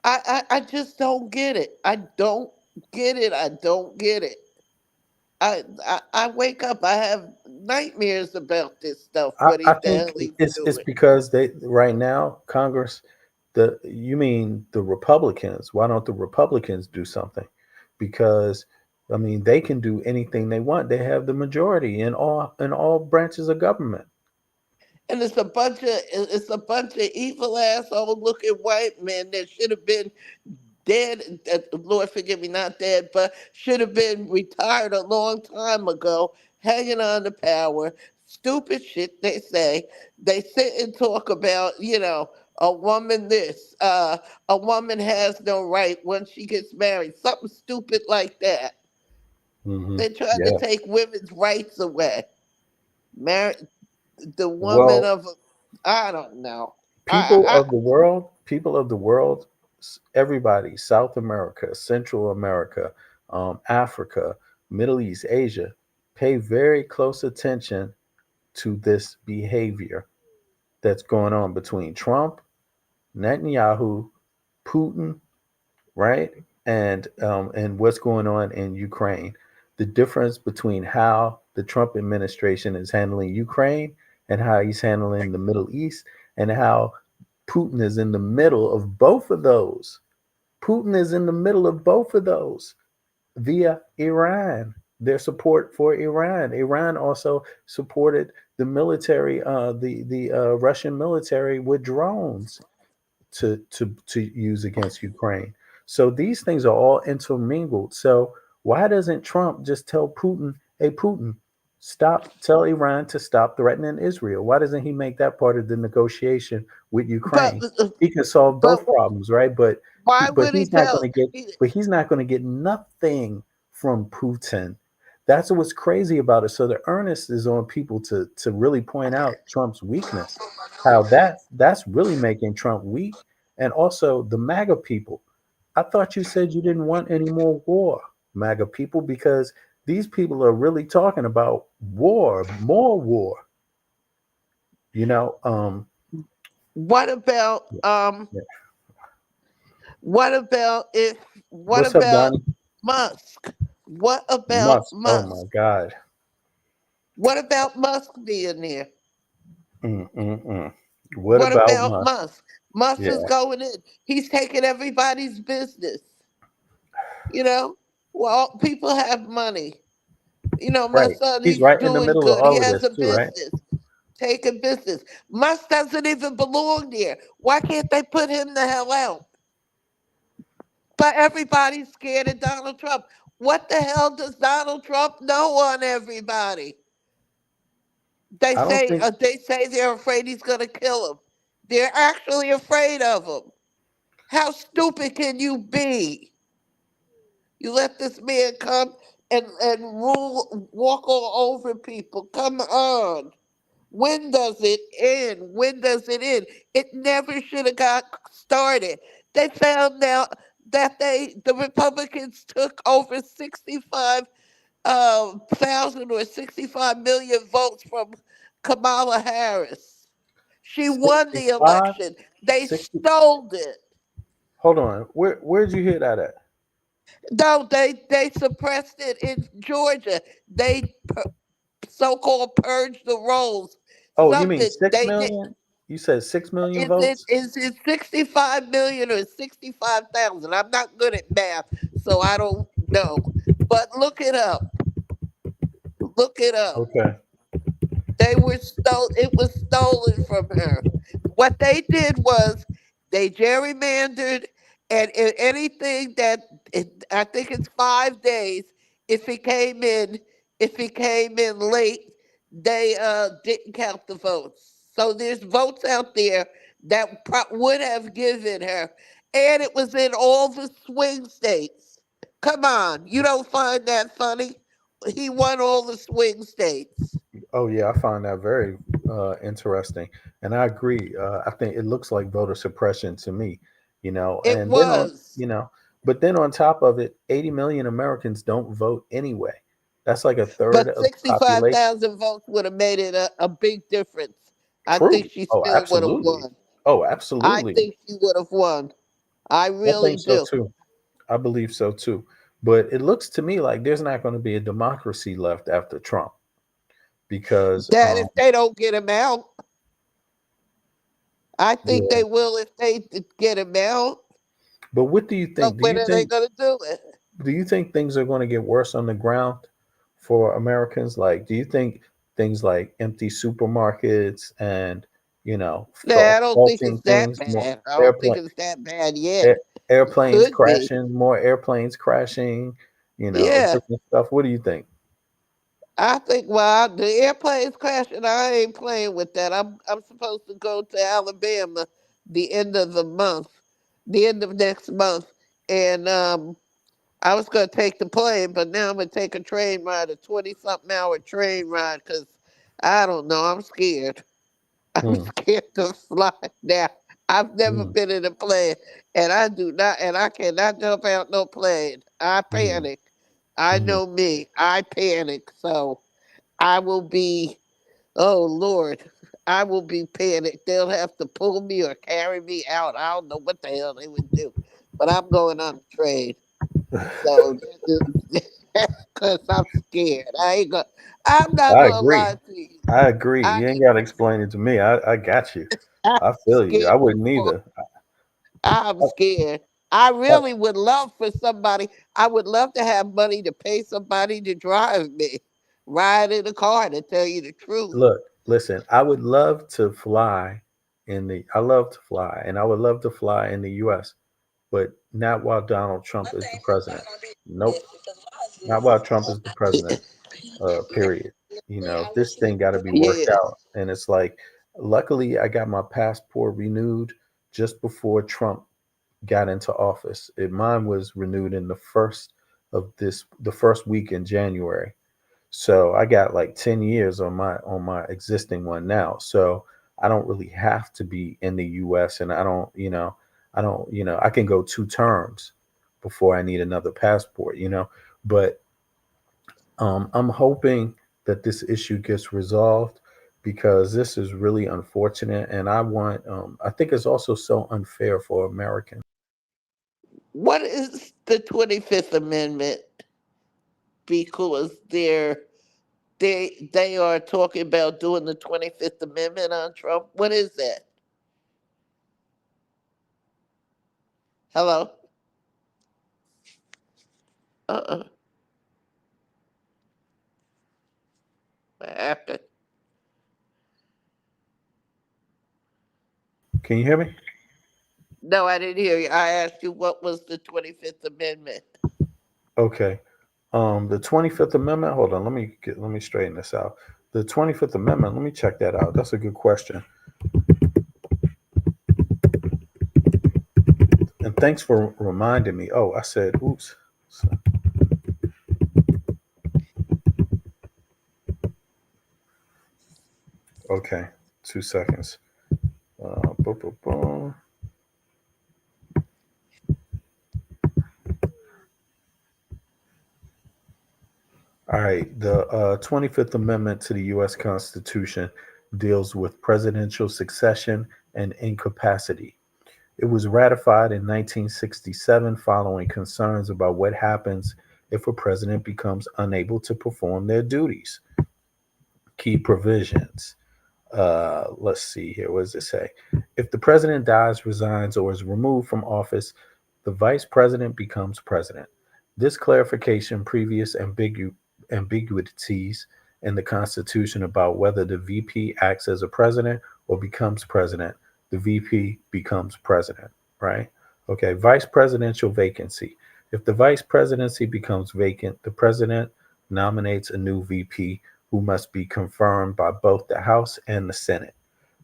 I just don't get it. I don't get it. I don't get it. I wake up, I have nightmares about this stuff, what I the hell think he's it's doing. because they right now Congress, the you mean the Republicans? Why don't the Republicans do something? Because I mean they can do anything they want. They have the majority in all branches of government. And it's a bunch of evil asshole looking white men that should have been dead. Lord forgive me, not dead, but should have been retired a long time ago, hanging on to power. Stupid shit they say. They sit and talk about, a woman this, a woman has no right when she gets married. Something stupid like that. Hmm. They tried to Yeah. take women's rights away. Marry the woman Well, of, I don't know. I, people of the world, everybody, South America, Central America, Africa, Middle East, Asia, pay very close attention to this behavior that's going on between Trump, Netanyahu, Putin, right, and what's going on in Ukraine. The difference between how the Trump administration is handling Ukraine and how he's handling the Middle East, and how Putin is in the middle of both of those. Putin is in the middle of both of those via Iran. Their support for Iran. Iran also supported the military, the Russian military with drones to use against Ukraine. So these things are all intermingled. So why doesn't Trump just tell Putin, "Hey Putin, tell Iran to stop threatening Israel"? Why doesn't he make that part of the negotiation with but Ukraine? He can solve but both problems, right? But why would he he's not going tell? to get he's not going to get nothing from Putin. That's what's crazy about it. So the earnest is on people to really point out Trump's weakness, how that's really making Trump weak, and also the MAGA people. I thought you said you didn't want any more war, MAGA people, because these people are really talking about war, more war. You know, What about yeah, yeah. what about if what What's up, about Donnie? Musk? What about Musk. Oh my Musk? God. What about Musk being there? Mm-mm-mm. What What about about Musk? Musk? Musk is Yeah, going in. He's taking everybody's business. You know? Well, people have money. My right. son, He's he's right in the doing middle of good. He all of has this a too, right? business, taking business. Musk doesn't even belong there. Why can't they put him the hell out? But everybody's scared of Donald Trump. What the hell does Donald Trump know on everybody? They I don't say think. they're afraid he's going to kill them. They're actually afraid of him. How stupid can you be? You let this man come and rule, walk all over people. Come on. When does it end? When does it end? It never should have got started. They found out that the Republicans took over 65,000 or 65 million votes from Kamala Harris. She won the 65, election. They 60. stole it. Hold on. Where'd you hear that at? No, they suppressed it in Georgia. They so-called purged the rolls. Oh, you mean Something 6 they did. million? You said 6 million Is it votes? is it 65 million or 65,000? I'm not good at math, so I don't know. But look it up. Look it up. Okay. They were stole. It was stolen from her. What they did was they gerrymandered, and anything that I think it's 5 days. If he came in, if he came in late, they didn't count the votes. So there's votes out there that would have given her, and it was in all the swing states. Come on, you don't find that funny? He won all the swing states. Oh yeah, I find that very interesting, and I agree. I think it looks like voter suppression to me, It And then on, was. but then on top of it, 80 million Americans don't vote anyway. That's like a third But of the population. 65,000 votes would have made it a big difference. I think True. she Oh, still would have absolutely. won. Oh, I absolutely. think she would have won. I I really think so do. too. I believe so too. But it looks to me like there's not going to be a democracy left after Trump because, That if they don't get him out, I think yeah. they will if they get him out. But what do you But think? when are they going to do it? Do you think things are going to get worse on the ground for Americans? Like, do you think things like empty supermarkets and Nah, I don't think faulting it's that things, more bad. I don't think airplane, it's that bad yet. air, airplanes Could be. crashing, more airplanes crashing, Yeah. different stuff? What do you think? I think well, the airplane's crashing. I ain't playing with that. I'm supposed to go to Alabama the end of the month, the end of next month, and I was gonna take the plane, but now I'm gonna take a train ride, a 20-something hour train ride, because I don't know. I'm scared. I'm Hmm, scared to fly now. I've never hmm, been in a plane, and I do not, and I cannot jump out no plane. I hmm, panic. I hmm. know me. I panic. So I will be. Oh Lord, I will be panicked. They'll have to pull me or carry me out. I don't know what the hell they would do, but I'm going on the train. So, because I'm scared. I'm not I gonna agree. lie to you. I agree. I You ain't am got to explain it to me. I got you. I'm I feel you. I scared wouldn't for either. I'm I, scared. I I, really would love for somebody. I would love to have money to pay somebody to drive me, ride in a car. To tell you the truth, Look, listen, I would love to fly I love to fly and I would love to fly in the US, but not while Donald Trump is the president. Nope. Not while Trump is the president. Period. This thing got to be worked yeah. out. And it's like, luckily, I got my passport renewed just before Trump got into office. Mine was renewed in the first week in January. So I got like 10 years on my existing one now. So I don't really have to be in the US, and I can go 2 terms before I need another passport. But I'm hoping that this issue gets resolved because this is really unfortunate, and I think it's also so unfair for Americans. What is the 25th Amendment? Because they are talking about doing the 25th Amendment on Trump. What is that? Hello? Uh-uh. What happened? Can you hear me? No, I didn't hear you. I asked you what was the 25th Amendment. Okay. The 25th Amendment. Hold on, let me straighten this out. The 25th Amendment. Let me check that out. That's a good question. And thanks for reminding me. Oh, I said, oops. Okay, 2 seconds. Boom, boom, boom. All right, the 25th Amendment to the U.S. Constitution deals with presidential succession and incapacity. It was ratified in 1967 following concerns about what happens if a president becomes unable to perform their duties. Key provisions. Let's see here. What does it say? If the president dies, resigns, or is removed from office, the vice president becomes president. This clarification previous ambiguities in the Constitution about whether the VP acts as a president or becomes president. The VP becomes president, right? Okay, vice presidential vacancy. If the vice presidency becomes vacant, the president nominates a new VP who must be confirmed by both the House and the Senate.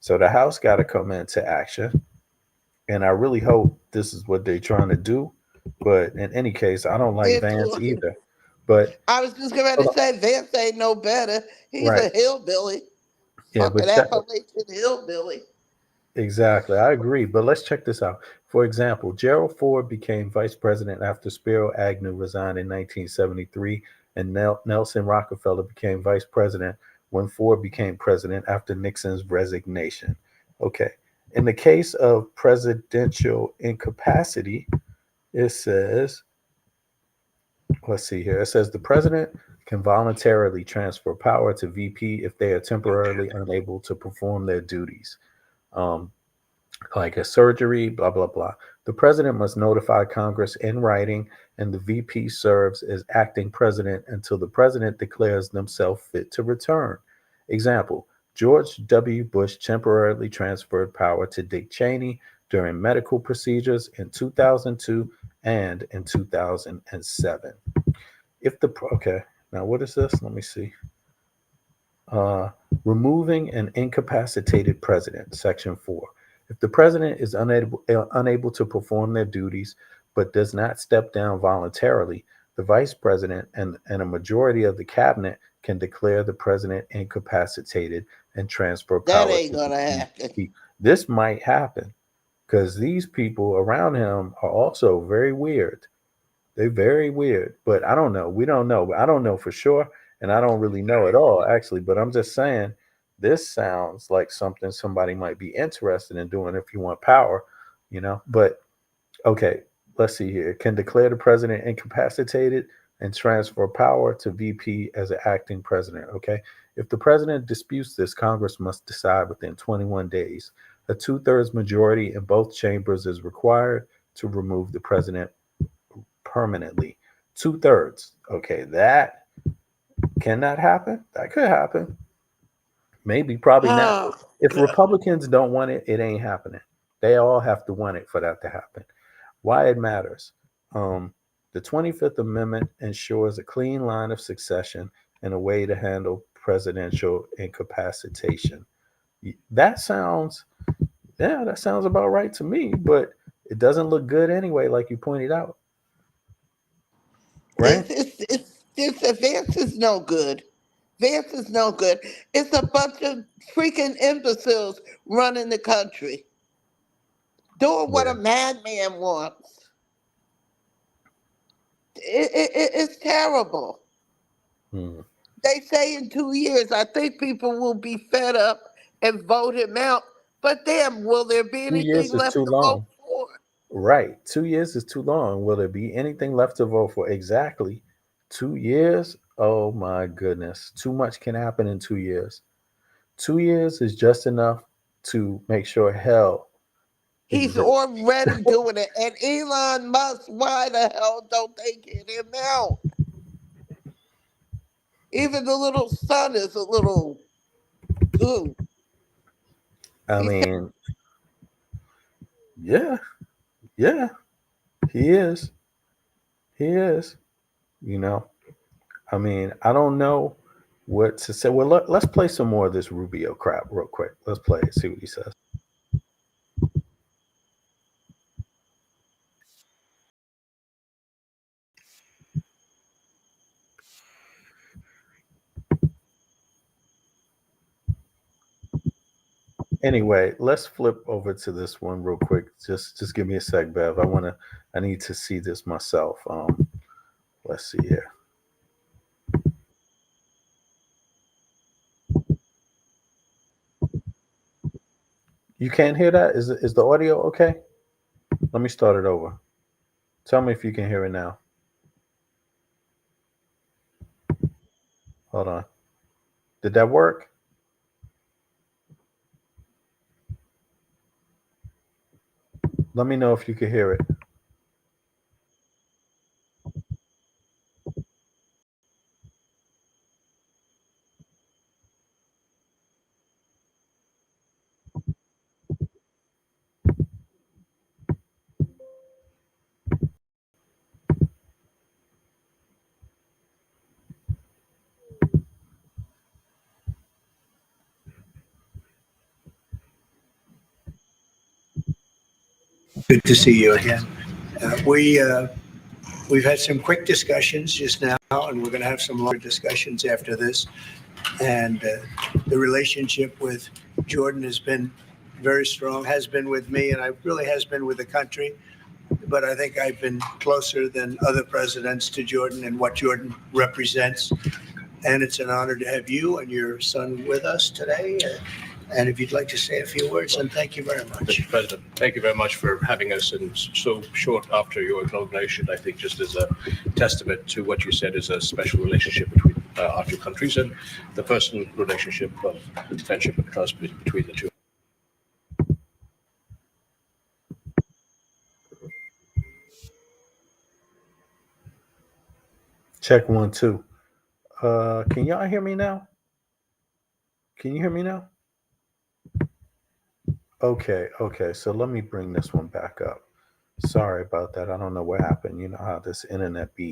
So the House got to come into action. And I really hope this is what they're trying to do. But in any case, I don't like Vance either. But I was just going to say, Vance ain't no better. He's right. a hillbilly. Yeah, Fucking Appalachian hillbilly. Exactly. I agree. But let's check this out. For example, Gerald Ford became vice president after Spiro Agnew resigned in 1973, and Nelson Rockefeller became vice president when Ford became president after Nixon's resignation. Okay. In the case of presidential incapacity, it says, let's see here. It says the president can voluntarily transfer power to VP if they are temporarily unable to perform their duties. Like a surgery, blah, blah, blah. The president must notify Congress in writing, and the VP serves as acting president until the president declares themselves fit to return. Example, George W. Bush temporarily transferred power to Dick Cheney during medical procedures in 2002 and in 2007. Okay, now what is this? Let me see. Removing an incapacitated president, Section 4. If the president is unable to perform their duties but does not step down voluntarily, the vice president and a majority of the cabinet can declare the president incapacitated and transfer power. That ain't gonna happen. This might happen because these people around him are also very weird. They're very weird, but I don't know. We don't know. I don't know for sure, and I don't really know at all, actually. But I'm just saying, this sounds like something somebody might be interested in doing if you want power, you know. But okay, let's see here. Can declare the president incapacitated and transfer power to VP as an acting president. Okay, if the president disputes this, Congress must decide within 21 days. A 2/3 majority in both chambers is required to remove the president permanently. 2/3. Okay, that cannot happen. That could happen. Maybe, probably not. If Republicans don't want it, it ain't happening. They all have to want it for that to happen. Why it matters. The 25th Amendment ensures a clean line of succession and a way to handle presidential incapacitation. That sounds about right to me, but it doesn't look good anyway, like you pointed out. Right? Vance is no good. Vance is no good. It's a bunch of freaking imbeciles running the country, doing what a madman wants. It's terrible. They say in 2 years, I think people will be fed up and vote him out. But damn, will there be anything left to vote for? Right. 2 years is too long. Will there be anything left to vote for? Exactly. 2 years? Oh my goodness. Too much can happen in 2 years. 2 years is just enough to make sure hell exists. He's already doing it. And Elon Musk, why the hell don't they get him out? Even the little son is a little ooh. I mean, yeah, he is. He is, you know. I mean, I don't know what to say. Well, let's play some more of this Rubio crap real quick. Let's play it, see what he says. Anyway, let's flip over to this one real quick. Just give me a sec, Bev. I need to see this myself. Let's see here. You can't hear that? Is the audio okay? Let me start it over. Tell me if you can hear it now. Hold on. Did that work? Let me know if you can hear it. Good to see you again. We've had some quick discussions just now, and we're going to have some longer discussions after this. And the relationship with Jordan has been very strong, has been with me, and it really has been with the country. But I think I've been closer than other presidents to Jordan and what Jordan represents. And it's an honor to have you and your son with us today. And if you'd like to say a few words, and thank you very much. Mr. President, thank you very much for having us in so short after your inauguration. I think just as a testament to what you said is a special relationship between our two countries and the personal relationship of friendship and trust between the two. Check 1, 2. Can y'all hear me now? Can you hear me now? Okay. So let me bring this one back up. Sorry about that. I don't know what happened. You know how this internet be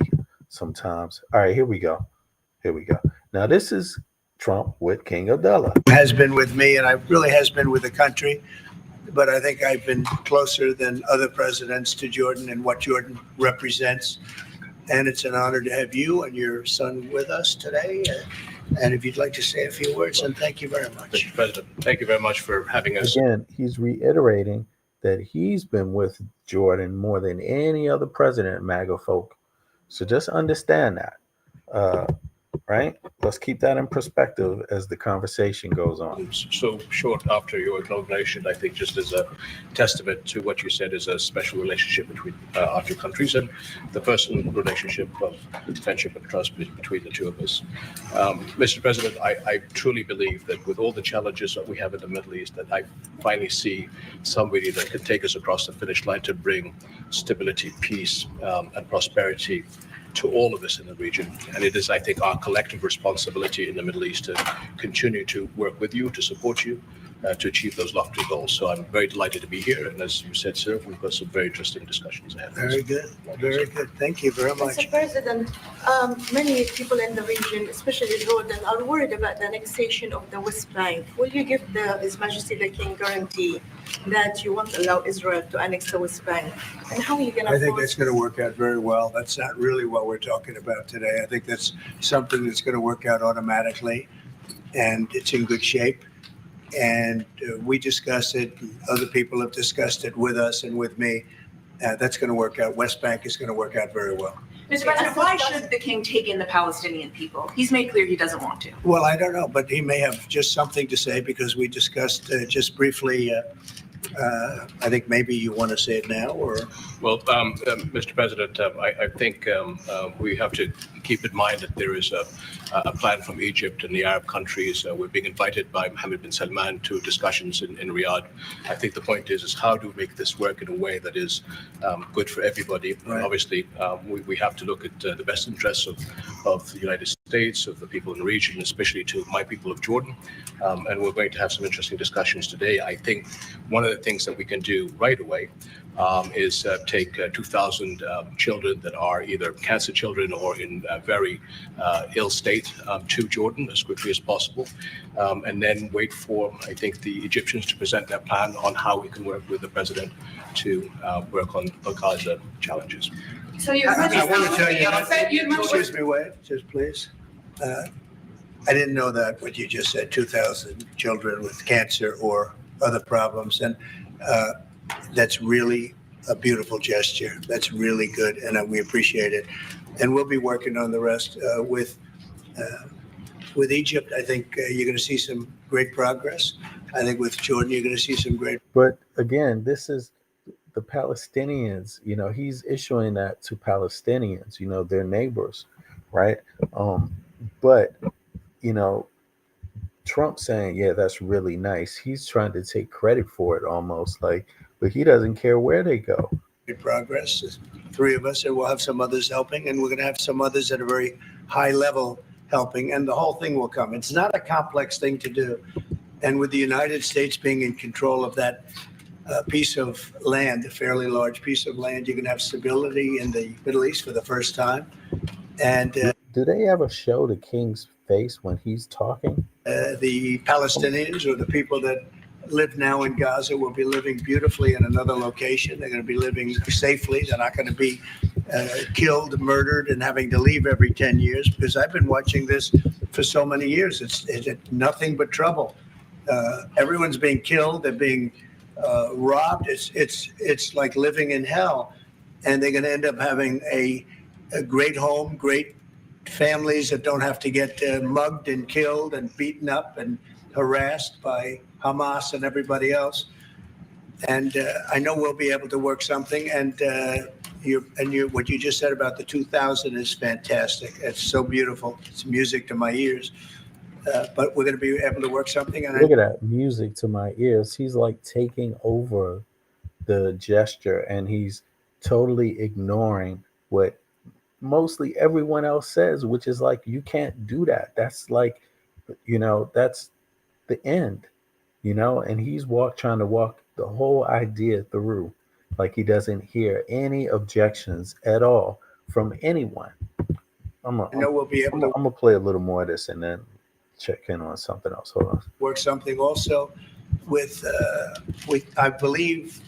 sometimes. All right, here we go. Now this is Trump with King Abdullah. Has been with me, and it really has been with the country. But I think I've been closer than other presidents to Jordan and what Jordan represents. And it's an honor to have you and your son with us today. And if you'd like to say a few words, and thank you very much. Mr. President, thank you very much for having us. Again, he's reiterating that he's been with Jordan more than any other president, MAGA folk. So just understand that, right? Let's keep that in perspective as the conversation goes on. So short after your inauguration, I think just as a testament to what you said is a special relationship between our two countries and the personal relationship of friendship and trust between the two of us. Mr. President, I truly believe that with all the challenges that we have in the Middle East, that I finally see somebody that can take us across the finish line to bring stability, peace, and prosperity to all of us in the region. And it is, I think, our collective responsibility in the Middle East to continue to work with you, to support you, to achieve those lofty goals. So I'm very delighted to be here. And as you said, sir, we've got some very interesting discussions ahead. Very good. Very good. Thank you very much. Mr. President, many people in the region, especially Jordan, are worried about the annexation of the West Bank. Will you give His Majesty the King guarantee that you won't allow Israel to annex the West Bank? And how are you going to? I think that's going to work out very well. That's not really what we're talking about today. I think that's something that's going to work out automatically, and it's in good shape. And we discussed it. Other people have discussed it with us and with me. That's going to work out. West Bank is going to work out very well. Mr. President, why should the king take in the Palestinian people? He's made clear he doesn't want to. Well, I don't know, but he may have just something to say because we discussed just briefly. I think maybe you want to say it now, or? Well, Mr. President, I think we have to keep in mind that there is a plan from Egypt and the Arab countries. We're being invited by Mohammed bin Salman to discussions in Riyadh. I think the point is how do we make this work in a way that is good for everybody? Right. And obviously, we have to look at the best interests of the United States, of the people in the region, especially to my people of Jordan. And we're going to have some interesting discussions today. I think one of the things that we can do right away is take 2,000 children that are either cancer children or in a very ill state to Jordan as quickly as possible, and then wait for, I think, the Egyptians to present their plan on how we can work with the president to work on the Gaza challenges. So I want to tell you, excuse me, wait, just please. I didn't know that what you just said, 2,000 children with cancer or other problems. And that's really a beautiful gesture. That's really good, and we appreciate it. And we'll be working on the rest with Egypt. I think you're going to see some great progress. I think with Jordan, you're going to see some great. But again, this is the Palestinians. You know, he's issuing that to Palestinians. You know, their neighbors, right? But you know, Trump saying, "Yeah, that's really nice." He's trying to take credit for it, almost like, but he doesn't care where they go. Progress. There's 3 of us, and we'll have some others helping, and we're going to have some others at a very high level helping, and the whole thing will come. It's not a complex thing to do, and with the United States being in control of that piece of land, a fairly large piece of land, you're going to have stability in the Middle East for the first time. And do they ever show the king's face when he's talking? The Palestinians or the people that live now in Gaza will be living beautifully in another location. They're going to be living safely. They're not going to be killed, murdered, and having to leave every 10 years, because I've been watching this for so many years. It's nothing but trouble. Everyone's being killed. They're being robbed. It's like living in hell. And they're going to end up having a great home, great families that don't have to get mugged and killed and beaten up and harassed by Hamas and everybody else. And I know we'll be able to work something. And what you just said about the 2,000 is fantastic. It's so beautiful. It's music to my ears. But we're going to be able to work something. And look at that, music to my ears. He's like taking over the gesture, and he's totally ignoring what mostly everyone else says, which is like, you can't do that. That's like, you know, that's the end, you know, and he's trying to walk the whole idea through like he doesn't hear any objections at all from anyone. I'm gonna play a little more of this and then check in on something else. Hold on. Work something also with I believe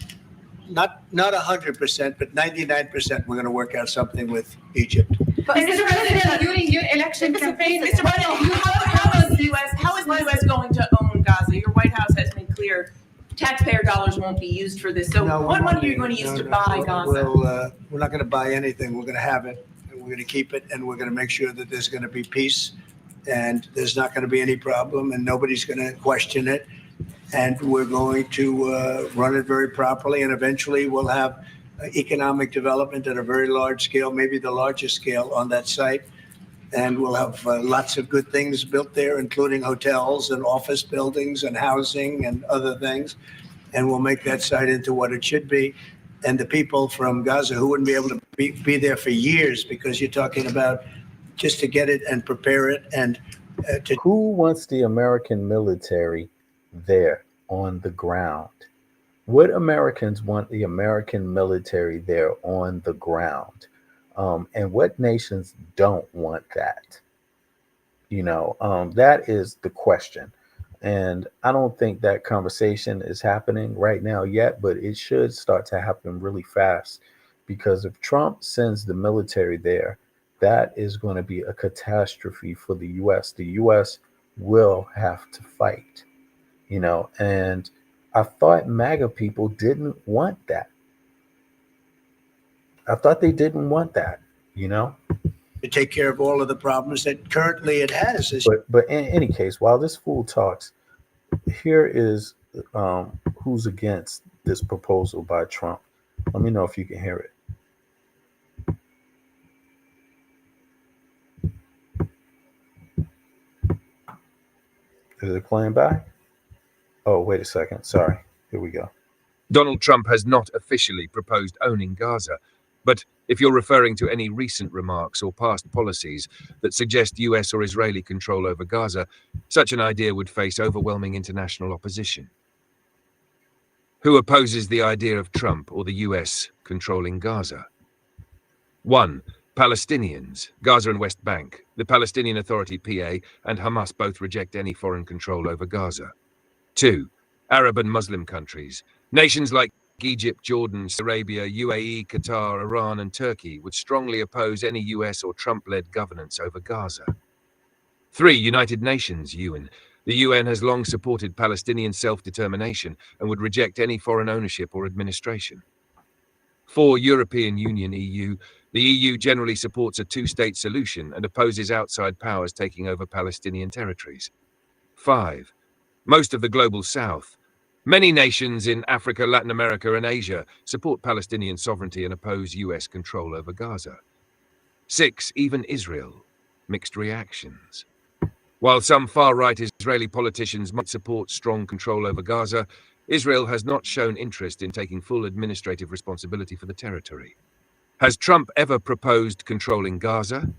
not 100%, but 99%. We're going to work out something with Egypt. But Mr. President, during your election campaign, Mr. President, how is the U.S. going to own Gaza? Your White House has made clear taxpayer dollars won't be used for this. So what money are you going to use to buy Gaza? We're not going to buy anything. We're going to have it, and we're going to keep it, and we're going to make sure that there's going to be peace, and there's not going to be any problem, and nobody's going to question it. And we're going to run it very properly, and eventually we'll have economic development at a very large scale, maybe the largest scale on that site. And we'll have lots of good things built there, including hotels and office buildings and housing and other things. And we'll make that site into what it should be. And the people from Gaza who wouldn't be able to be there for years, because you're talking about just to get it and prepare it. And who wants the American military there on the ground? What Americans want the American military there on the ground? And what nations don't want that? You know, that is the question. And I don't think that conversation is happening right now yet, but it should start to happen really fast, because if Trump sends the military there, that is going to be a catastrophe for the U.S. The U.S. will have to fight, you know, and I thought MAGA people didn't want that. I thought they didn't want that, you know, to take care of all of the problems that currently it has. But in any case, while this fool talks, here is who's against this proposal by Trump. Let me know if you can hear it. Is it playing back? Oh, wait a second. Sorry. Here we go. Donald Trump has not officially proposed owning Gaza, but if you're referring to any recent remarks or past policies that suggest US or Israeli control over Gaza, such an idea would face overwhelming international opposition. Who opposes the idea of Trump or the US controlling Gaza? 1. Palestinians, Gaza and West Bank. The Palestinian Authority, PA, and Hamas both reject any foreign control over Gaza. 2. Arab and Muslim countries. Nations like Egypt, Jordan, Saudi Arabia, UAE, Qatar, Iran, and Turkey would strongly oppose any US or Trump-led governance over Gaza. 3. United Nations, UN. The UN has long supported Palestinian self-determination and would reject any foreign ownership or administration. 4. European Union, EU. The EU generally supports a two-state solution and opposes outside powers taking over Palestinian territories. 5. Most of the global South. Many nations in Africa, Latin America, and Asia support Palestinian sovereignty and oppose US control over Gaza. 6. Even Israel. Mixed reactions. While some far-right Israeli politicians might support strong control over Gaza, Israel has not shown interest in taking full administrative responsibility for the territory. Has Trump ever proposed controlling Gaza?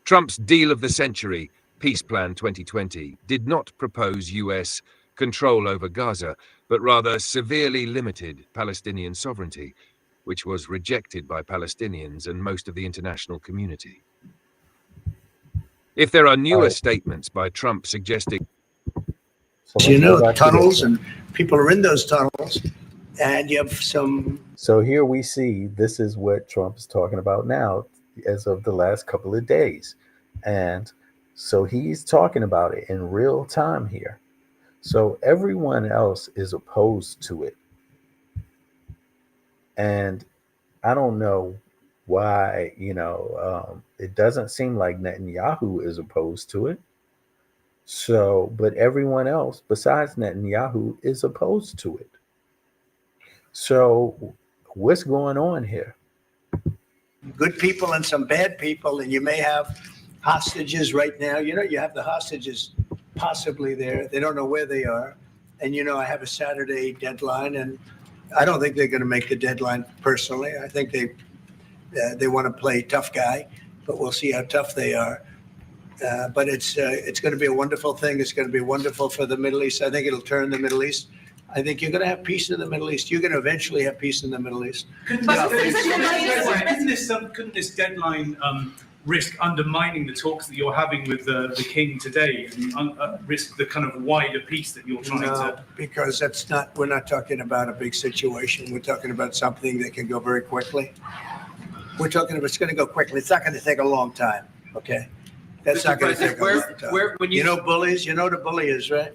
Trump's deal of the century, Peace Plan 2020, did not propose US control over Gaza, but rather severely limited Palestinian sovereignty, which was rejected by Palestinians and most of the international community. If there are newer statements by Trump suggesting... So you know, tunnels, and people are in those tunnels, and you have some... So here we see, this is what Trump is talking about now, as of the last couple of days. And so he's talking about it in real time here. So everyone else is opposed to it. And I don't know why, it doesn't seem like Netanyahu is opposed to it. So, but everyone else besides Netanyahu is opposed to it. So what's going on here? Good people and some bad people, and you may have hostages right now. You have the hostages possibly there. They don't know where they are. And, I have a Saturday deadline, and I don't think they're going to make the deadline personally. I think they want to play tough guy, but we'll see how tough they are. But it's going to be a wonderful thing. It's going to be wonderful for the Middle East. I think it'll turn the Middle East. I think you're going to have peace in the Middle East. You're going to eventually have peace in the Middle East. Couldn't this deadline risk undermining the talks that you're having with the king today, and risk the kind of wider peace that you're trying to? Because we're not talking about a big situation. We're talking about something that can go very quickly. We're talking about it's going to go quickly. It's not going to take a long time. Okay, that's not going to take a long time. You know bullies. You know what a bully is, right?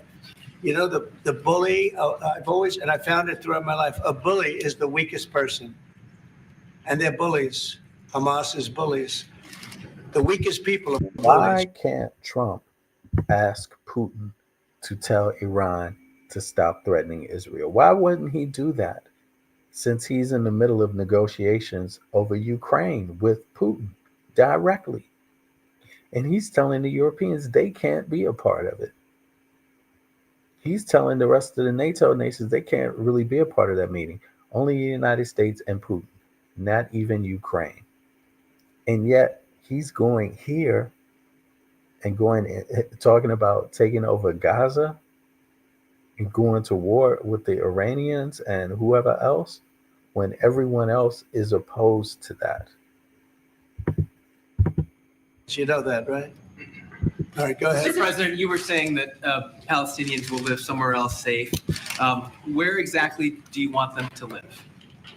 The bully. I've always, and I found it throughout my life. A bully is the weakest person, and they're bullies. Hamas is bullies. The weakest people are bullies. Why can't Trump ask Putin to tell Iran to stop threatening Israel? Why wouldn't he do that? Since he's in the middle of negotiations over Ukraine with Putin directly. And he's telling the Europeans they can't be a part of it. He's telling the rest of the NATO nations they can't really be a part of that meeting. Only the United States and Putin, not even Ukraine. And yet he's going here and talking about taking over Gaza and going to war with the Iranians and whoever else, when everyone else is opposed to that. You know that, right? All right, go ahead. Mr. President, you were saying that Palestinians will live somewhere else safe. Where exactly do you want them to live?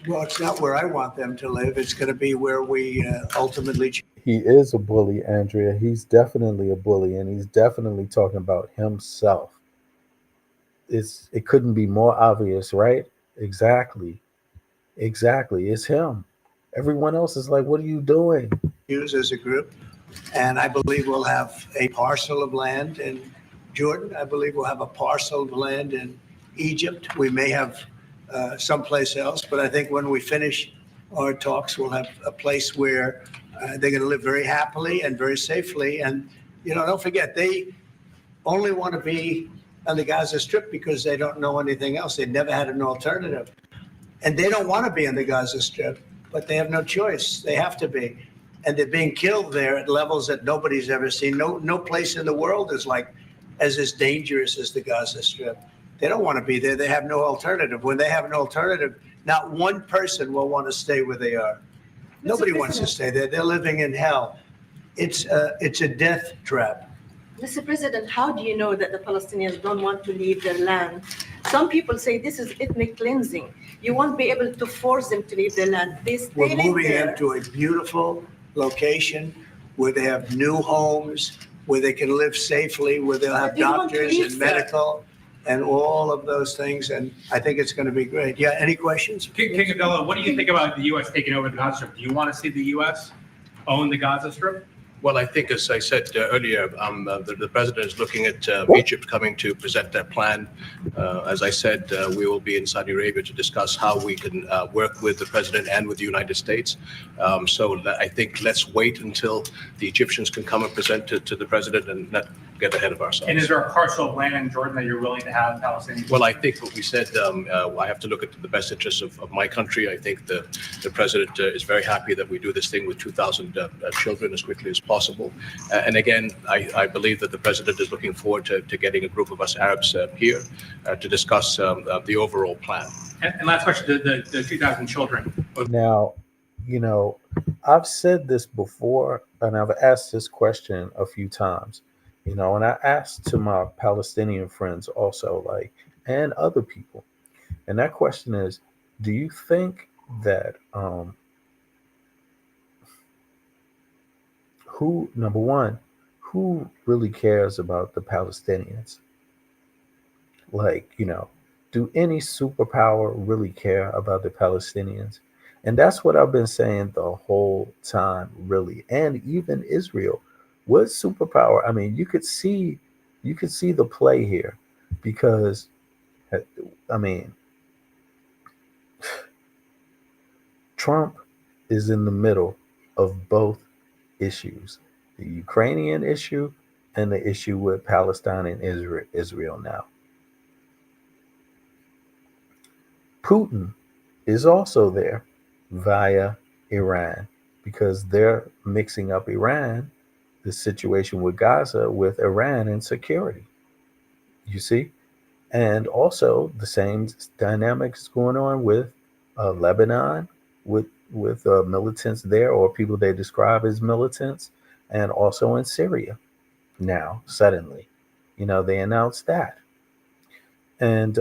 Well, it's not where I want them to live. It's going to be where we ultimately... He is a bully, Andrea. He's definitely a bully, and he's definitely talking about himself. It couldn't be more obvious, right? Exactly. It's him. Everyone else is like, what are you doing? Use as a group. And I believe we'll have a parcel of land in Jordan. I believe we'll have a parcel of land in Egypt. We may have someplace else, but I think when we finish our talks, we'll have a place where they're going to live very happily and very safely. And, don't forget, only want to be on the Gaza Strip because they don't know anything else. They've never had an alternative. And they don't want to be on the Gaza Strip, but they have no choice. They have to be. And they're being killed there at levels that nobody's ever seen. No place in the world is like as dangerous as the Gaza Strip. They don't want to be there. They have no alternative. When they have an alternative, not one person will want to stay where they are. Nobody wants to stay there. They're living in hell. It's a death trap. Mr. President, how do you know that the Palestinians don't want to leave their land? Some people say this is ethnic cleansing. You won't be able to force them to leave their land. We're moving them to a beautiful location where they have new homes, where they can live safely, where they'll have doctors and medical and all of those things. And I think it's going to be great. Yeah, any questions? King Abdullah, what do you think about the U.S. taking over the Gaza Strip? Do you want to see the U.S. own the Gaza Strip? Well, I think, as I said earlier, the president is looking at Egypt coming to present their plan. As I said, we will be in Saudi Arabia to discuss how we can work with the president and with the United States. So I think let's wait until the Egyptians can come and present to the president and not get ahead of ourselves. And is there a parcel of land in Jordan that you're willing to have Palestinians? Well, I think what we said, I have to look at the best interests of my country. I think the president is very happy that we do this thing with 2,000 children as quickly as possible. And again, I believe that the president is looking forward to getting a group of us Arabs here to discuss the overall plan. And last question, the 2,000 children. Now, I've said this before, and I've asked this question a few times, and I asked to my Palestinian friends also, and other people. And that question is, do you think that number one, who really cares about the Palestinians? Do any superpower really care about the Palestinians? And that's what I've been saying the whole time, really. And even Israel was superpower. I mean, you could see the play here, because Trump is in the middle of both issues, the Ukrainian issue and the issue with Palestine and Israel now. Putin is also there via Iran, because they're mixing up the situation with Gaza, with Iran and security. You see? And also the same dynamics going on with Lebanon, with militants there, or people they describe as militants, and also in Syria. Now, suddenly, they announced that. And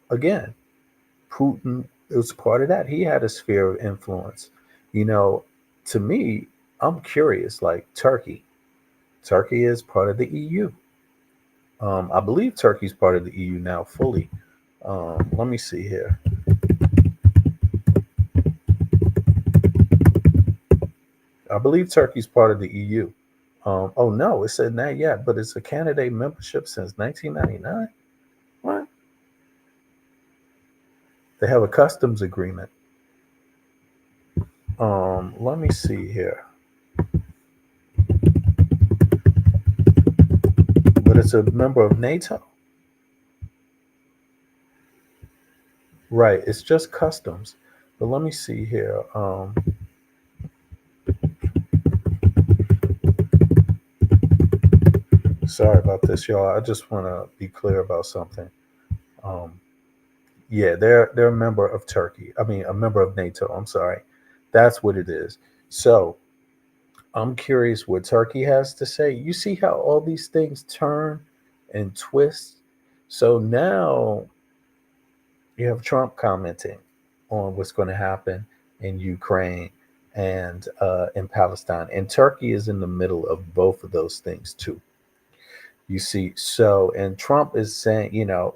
again, Putin was part of that. He had a sphere of influence. To me, I'm curious, Turkey. Turkey is part of the EU. I believe Turkey's part of the EU now fully. Let me see here. I believe Turkey's part of the EU. Oh no, it said not yet, but it's a candidate membership since 1999. What? They have a customs agreement. Let me see here. But it's a member of NATO. Right, it's just customs. But let me see here. Sorry about this, y'all. I just want to be clear about something. Yeah, they're a member of Turkey. I mean, a member of NATO. I'm sorry. That's what it is. So I'm curious what Turkey has to say. You see how all these things turn and twist? So now you have Trump commenting on what's going to happen in Ukraine and in Palestine. And Turkey is in the middle of both of those things too. You see, and Trump is saying,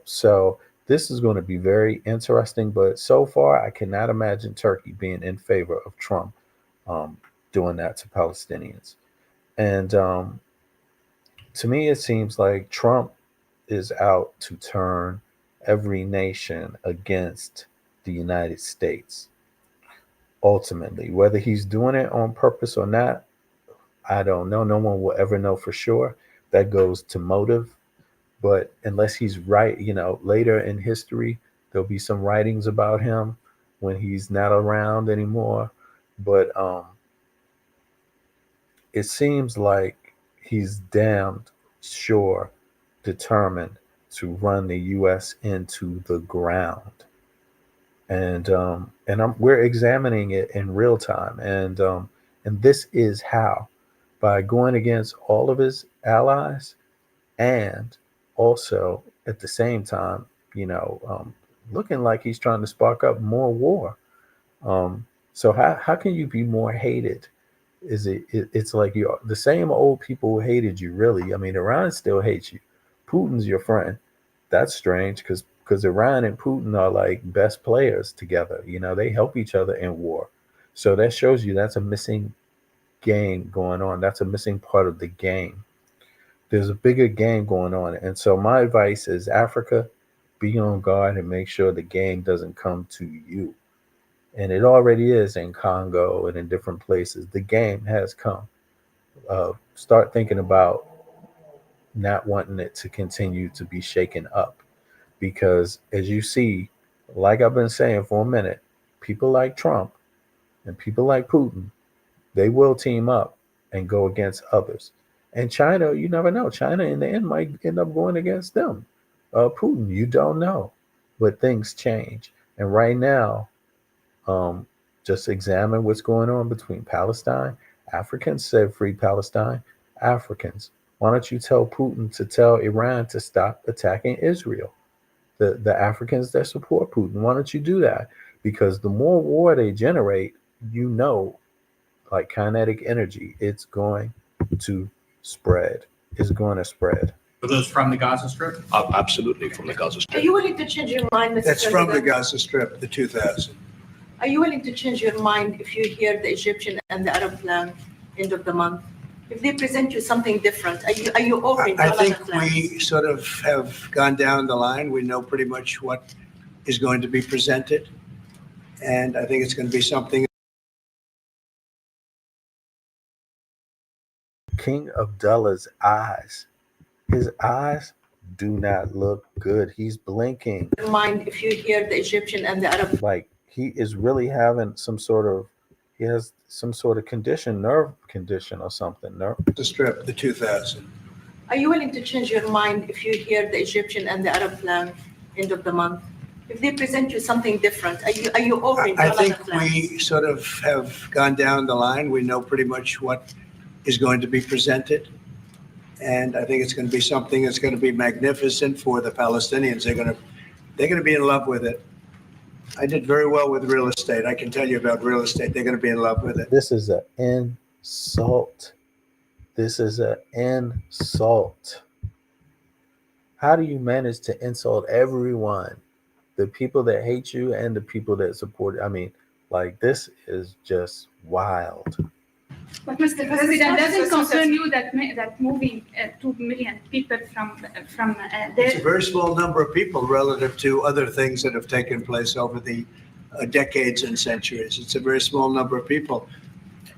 so this is going to be very interesting, but so far I cannot imagine Turkey being in favor of Trump doing that to Palestinians. And to me, it seems like Trump is out to turn every nation against the United States. Ultimately, whether he's doing it on purpose or not, I don't know. No one will ever know for sure. that goes to motive. But unless he's right, later in history, there'll be some writings about him when he's not around anymore. But it seems like he's damned sure determined to run the U.S. into the ground. And we're examining it in real time, and this is how, by going against all of his allies, and also at the same time, looking like he's trying to spark up more war. So how can you be more hated? It's like you the same old people who hated you, really. I mean, Iran still hates you. Putin's your friend. That's strange because Iran and Putin are like best players together. They help each other in war. So that shows you that's a missing game going on. That's a missing part of the game. There's a bigger game going on. And so my advice is, Africa, be on guard and make sure the game doesn't come to you. And it already is in Congo and in different places. The game has come. Start thinking about not wanting it to continue to be shaken up. Because as you see, like I've been saying for a minute, people like Trump and people like Putin, they will team up and go against others. And China, you never know. China in the end might end up going against them. Putin, you don't know. But things change. And right now, just examine what's going on between Palestine. Africans said free Palestine. Africans, why don't you tell Putin to tell Iran to stop attacking Israel? The Africans that support Putin, why don't you do that? Because the more war they generate, like kinetic energy, it's going to spread. It's going to spread. Are those from the Gaza Strip? Absolutely, from the Gaza Are Strip. you willing to change your mind, Mr. That's from the President? Gaza Strip, the 2000. Are you willing to change your mind if you hear the Egyptian and the Arab plan end of the month? If they present you something different, are you open to I another think plans? we sort of have gone down the line. We know pretty much what is going to be presented. And I think it's going to be something. King Abdullah's eyes. His eyes do not look good. He's blinking. Mind if you hear the Egyptian and the Arab. Like he is really having he has some sort of nerve condition or something. The Strip, the 2000. Are you willing to change your mind if you hear the Egyptian and the Arab plan end of the month? If they present you something different, are you open to I another think plans? we sort of have gone down the line. We know pretty much what is going to be presented. And I think it's going to be something that's going to be magnificent for the Palestinians. They're going to be in love with it. I did very well with real estate. I can tell you about real estate. They're going to be in love with it. This is an insult. This is an insult. How do you manage to insult everyone? The people that hate you and the people that support you? I mean, like, this is just wild. But Mr. President, doesn't concern you that moving 2 million people from there? It's a very small number of people relative to other things that have taken place over the decades and centuries. It's a very small number of people,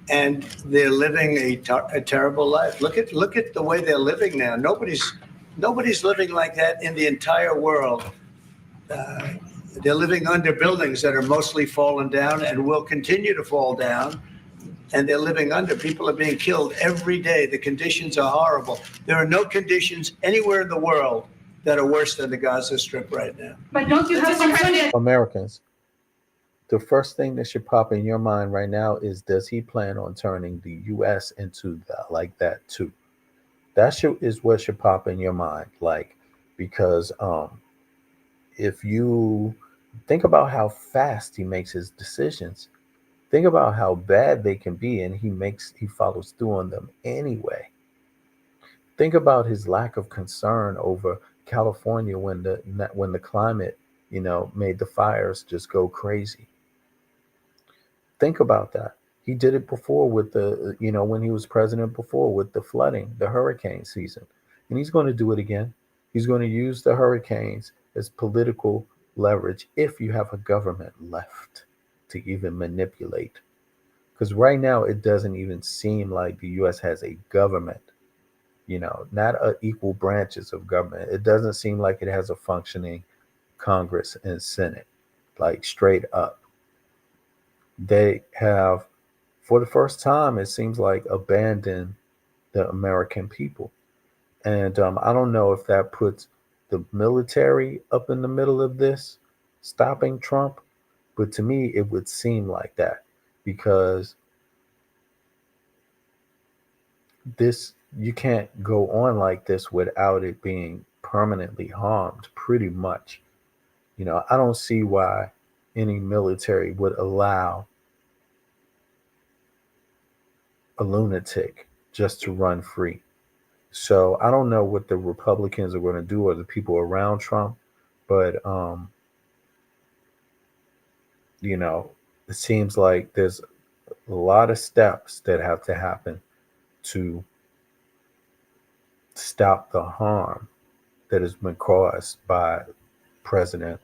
and they're living a terrible life. Look at the way they're living now. Nobody's living like that in the entire world. They're living under buildings that are mostly fallen down and will continue to fall down. And they're living under. People are being killed every day. The conditions are horrible. There are no conditions anywhere in the world that are worse than the Gaza Strip right now. But don't you have concern? Americans, the first thing that should pop in your mind right now is, does he plan on turning the U.S. into like that too? That is what should pop in your mind. Like, because if you think about how fast he makes his decisions, think about how bad they can be, and he follows through on them anyway. Think about his lack of concern over California when the climate, made the fires just go crazy. Think about that. He did it before with when he was president before, with the flooding, the hurricane season. And he's going to do it again. He's going to use the hurricanes as political leverage if you have a government left to even manipulate. Because right now it doesn't even seem like the U.S. has a government. not equal branches of government. It doesn't seem like it has a functioning Congress and Senate, like straight up. They have, for the first time, it seems like, abandoned the American people. And I don't know if that puts the military up in the middle of this, stopping Trump, but to me, it would seem like that, because you can't go on like this without it being permanently harmed, pretty much. I don't see why any military would allow a lunatic just to run free. So I don't know what the Republicans are going to do, or the people around Trump, but it seems like there's a lot of steps that have to happen to stop the harm that has been caused by President,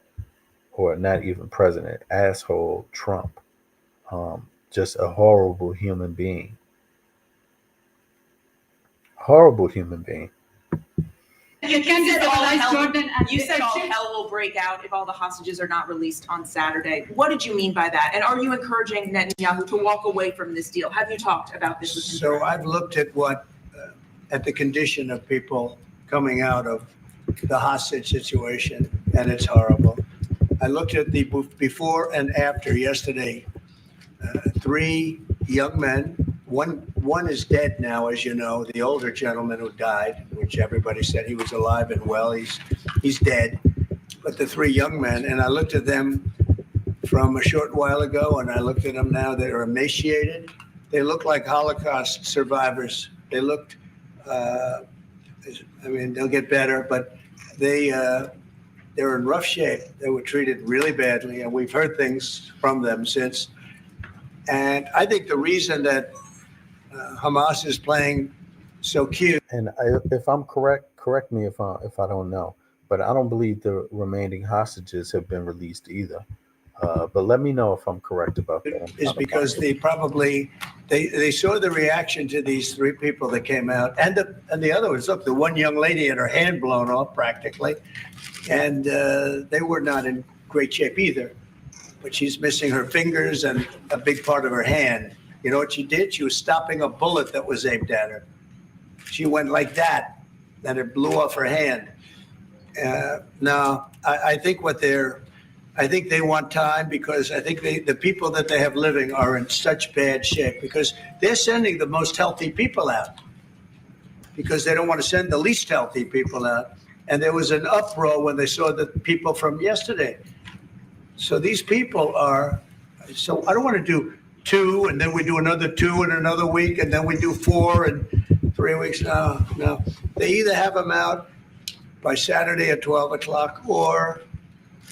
or not even President, asshole Trump. Just a horrible human being. Horrible human being. You said all hell will break out if all the hostages are not released on Saturday. What did you mean by that? And are you encouraging Netanyahu to walk away from this deal? Have you talked about this with him? So I've looked at at the condition of people coming out of the hostage situation, and it's horrible. I looked at the before and after yesterday. 3 young men. One is dead now, as you know, the older gentleman who died, which everybody said he was alive and well. He's dead. But the 3 young men, and I looked at them from a short while ago, and I looked at them now. They are emaciated. They look like Holocaust survivors. They looked, they'll get better, but they're in rough shape. They were treated really badly, and we've heard things from them since. And I think the reason that Hamas is playing so cute. And if I'm correct me if I don't know, but I don't believe the remaining hostages have been released either. But let me know if I'm correct about that. Is because they saw the reaction to these 3 people that came out, and the other ones. Look, the one young lady had her hand blown off practically, and they were not in great shape either. But she's missing her fingers and a big part of her hand. You know what she did? She was stopping a bullet that was aimed at her. She went like that, and it blew off her hand. I think I think they want time, because I think the people that they have living are in such bad shape, because they're sending the most healthy people out, because they don't want to send the least healthy people out. And there was an uproar when they saw the people from yesterday. So these people are, so I don't want to do 2 and then we do another 2 in another week, and then we do 4 in 3 weeks. No. They either have them out by Saturday at 12 o'clock, or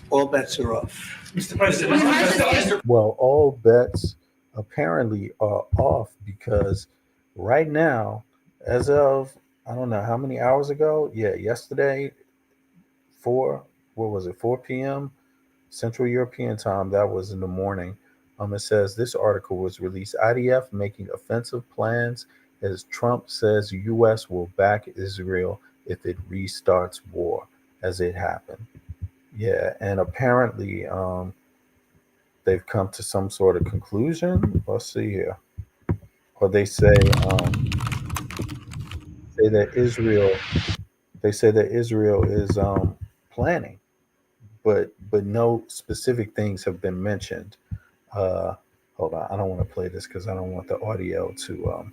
all bets are off. Mr. President. Well, all bets apparently are off, because right now, as of, I don't know how many hours ago, yesterday, 4 p.m. Central European time, that was in the morning. It says this article was released. IDF making offensive plans as Trump says U.S. will back Israel if it restarts war as it happened. Yeah, and apparently they've come to some sort of conclusion. Let's see here. Or they say that Israel is planning, but no specific things have been mentioned. Hold on, I don't want to play this because I don't want the audio to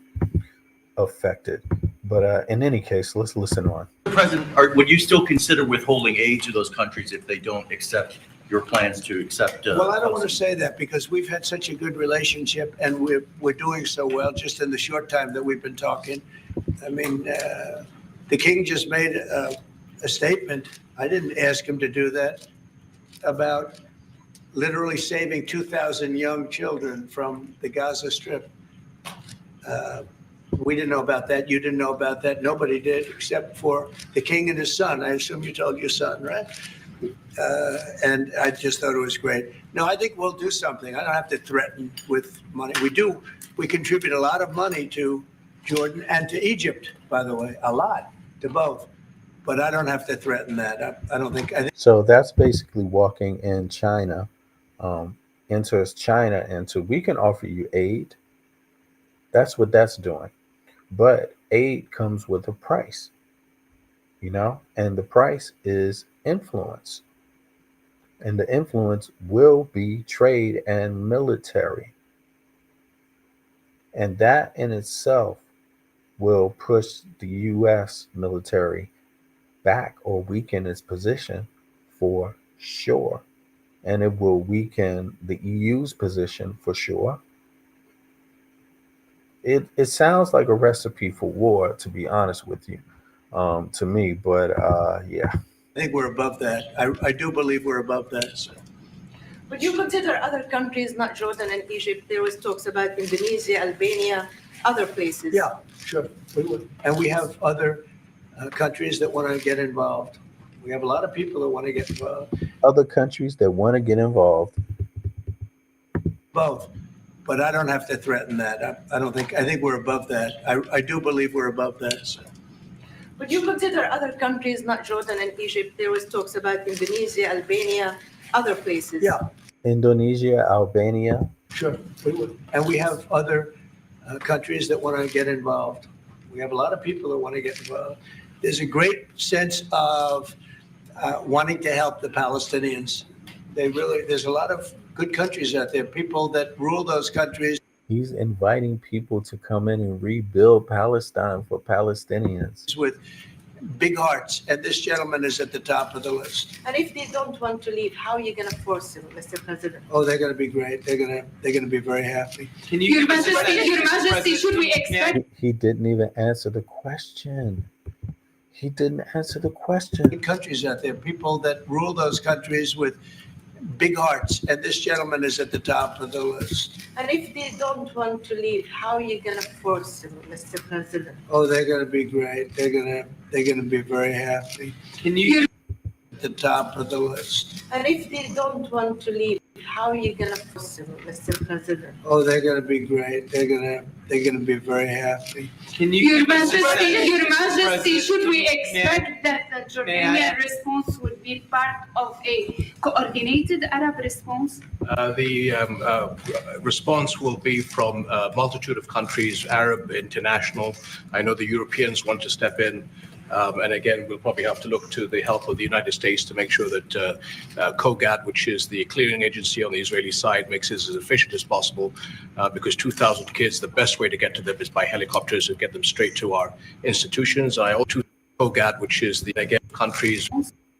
affect it. But in any case, let's listen on. President, would you still consider withholding aid to those countries if they don't accept your plans to accept? Well, I don't want to say that, because we've had such a good relationship, and we're doing so well just in the short time that we've been talking. I mean, the king just made a statement. I didn't ask him to do that, about literally saving 2,000 young children from the Gaza Strip. We didn't know about that. You didn't know about that. Nobody did, except for the king and his son. I assume you told your son, right? And I just thought it was great. No, I think we'll do something. I don't have to threaten with money. We contribute a lot of money to Jordan and to Egypt, by by the way, a lot to both. But I don't have to threaten that. I don't think. I think So that's basically walking in China, enters China into, we can offer you aid. That's what that's doing. But aid comes with a price, and the price is influence. And the influence will be trade and military. And that in itself will push the US military back or weaken its position for sure. And it will weaken the EU's position for sure. It sounds like a recipe for war, to be honest with you, to me. But yeah. I think we're above that. I do believe we're above that. So. Would you consider other countries, not Jordan and Egypt? There was talks about Indonesia, Albania, other places. Yeah, sure, we would. And we have other countries that want to get involved. We have a lot of people that want to get involved. Other countries that want to get involved. Both. But I don't have to threaten that. I don't think. I think we're above that. I do believe we're above that. So. Would you consider other countries, not Jordan and Egypt? There was talks about Indonesia, Albania, other places. Yeah. Indonesia, Albania. Sure, we would. And we have other countries that want to get involved. We have a lot of people that want to get involved. There's a great sense of wanting to help the Palestinians. There's a lot of good countries out there, people that rule those countries. He's inviting people to come in and rebuild Palestine for Palestinians. With big hearts, and this gentleman is at the top of the list. And if they don't want to leave, how are you going to force them, Mr. President? Oh, they're going to be great. They're going to be very happy. Can you, Your Majesty, should we expect? He didn't even answer the question. He didn't answer the question. Big countries out there, people that rule those countries with big hearts, and this gentleman is at the top of the list. And if they don't want to leave, how are you going to force them, Mr. President? Oh, they're going to be great. They're going to be very happy. Can you? At the top of the list. And if they don't want to leave, how are you going to force them, Mr. President? Oh, they're going to be great. They're going to be very happy. Can you? Your Majesty, should we expect that the Jordanian response would be part of a coordinated Arab response? The response will be from a multitude of countries, Arab, international. I know the Europeans want to step in. And again, we'll probably have to look to the help of the United States to make sure that COGAT, which is the clearing agency on the Israeli side, makes this as efficient as possible. Because 2,000 kids, the best way to get to them is by helicopters and get them straight to our institutions. I also COGAT, which is the again countries.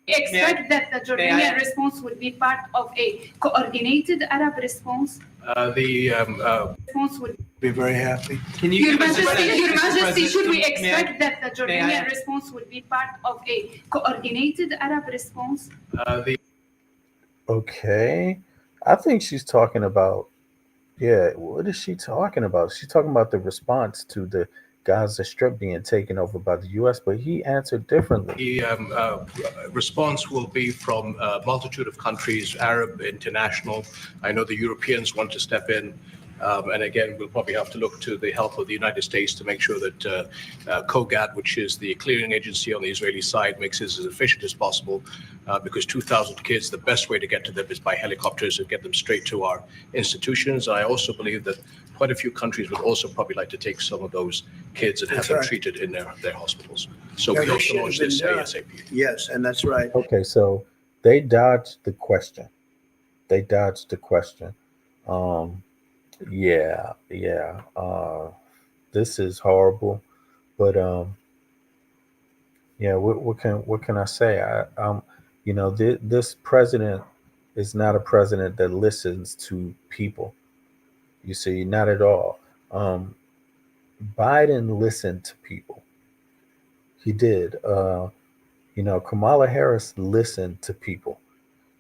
Expect that the Jordanian response would be part of a coordinated Arab response. Response would be very happy. Can you? Your Majesty, should we expect that the Jordanian response would be part of a coordinated Arab response? Okay, I think she's talking about. Yeah, what is she talking about? She's talking about the response to the Gaza Strip being taken over by the U.S., but he answered differently. The response will be from a multitude of countries, Arab, international. I know the Europeans want to step in. And again, we'll probably have to look to the help of the United States to make sure that COGAT, which is the clearing agency on the Israeli side, makes this as efficient as possible. Because 2,000 kids, the best way to get to them is by helicopters and get them straight to our institutions. I also believe that quite a few countries would also probably like to take some of those kids and have them treated in their hospitals. So we hope to launch this ASAP. Yes, and that's right. Okay, so they dodged the question. Yeah. This is horrible, but yeah. What can I say? This president is not a president that listens to people. You see, not at all. Biden listened to people. He did. Kamala Harris listened to people.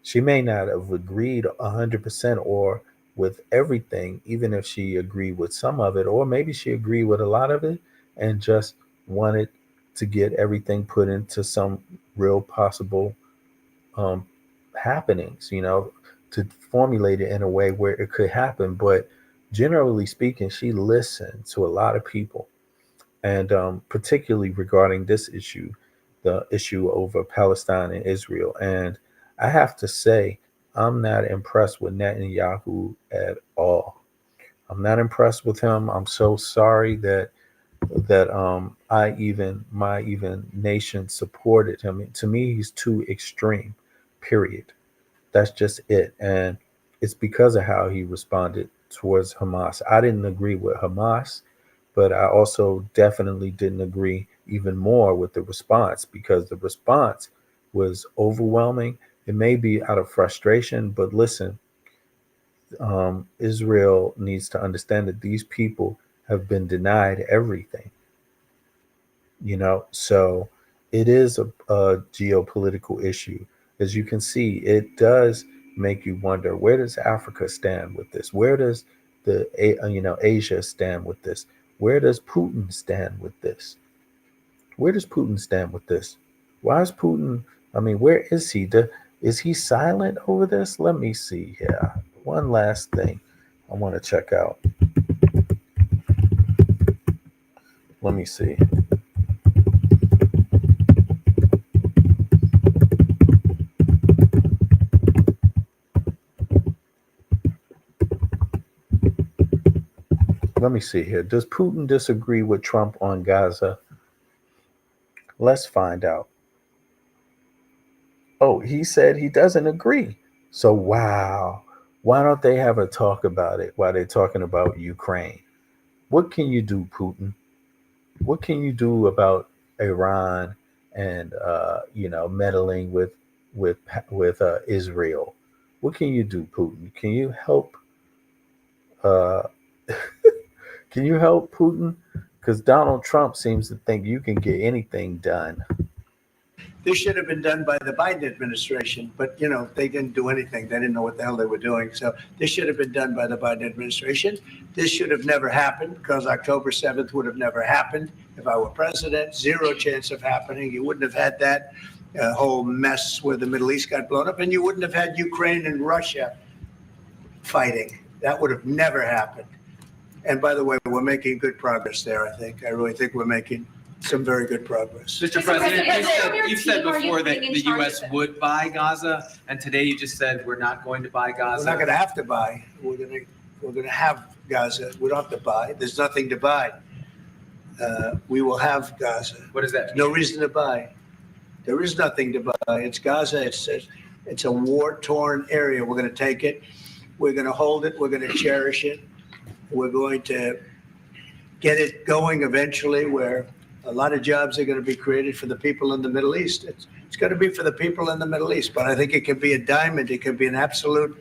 She may not have agreed 100% or with everything, even if she agreed with some of it, or maybe she agreed with a lot of it and just wanted to get everything put into some real possible happenings, to formulate it in a way where it could happen. But generally speaking, she listened to a lot of people. and particularly regarding this issue, the issue over Palestine and Israel. And I have to say, I'm not impressed with Netanyahu at all. I'm not impressed with him. I'm so sorry that my nation supported him. To me, he's too extreme. Period. That's just it. And it's because of how he responded towards Hamas. I didn't agree with Hamas, but I also definitely didn't agree even more with the response, because the response was overwhelming. It may be out of frustration, but listen, Israel needs to understand that these people have been denied everything. So it is a geopolitical issue. As you can see, it does make you wonder, where does Africa stand with this? Where does Asia stand with this? Where does Putin stand with this? Where does Putin stand with this? Why is Putin? Where is he? Is he silent over this? Let me see here. One last thing I want to check out. Let me see. Let me see here. Does Putin disagree with Trump on Gaza? Let's find out. Oh, he said he doesn't agree. So, wow. Why don't they have a talk about it while they're talking about Ukraine? What can you do, Putin? What can you do about Iran and meddling with Israel? What can you do, Putin? Can you help? Can you help Putin? Because Donald Trump seems to think you can get anything done. This should have been done by the Biden administration, but they didn't do anything. They didn't know what the hell they were doing. So this should have been done by the Biden administration. This should have never happened, because October 7th would have never happened. If I were president, zero chance of happening. You wouldn't have had that whole mess where the Middle East got blown up, and you wouldn't have had Ukraine and Russia fighting. That would have never happened. And by the way, we're making good progress there, I think. I really think we're making some very good progress. Mr. President, you said before that the U.S. would buy Gaza, and today you just said we're not going to buy Gaza. We're not going to have to buy. We're going to have Gaza. We don't have to buy. There's nothing to buy. We will have Gaza. What does that mean? No reason to buy. There is nothing to buy. It's Gaza. It's a war-torn area. We're going to take it. We're going to hold it. We're going to cherish it. We're going to get it going eventually, where a lot of jobs are going to be created for the people in the Middle East. It's going to be for the people in the Middle East, but I think it can be a diamond. It can be an absolute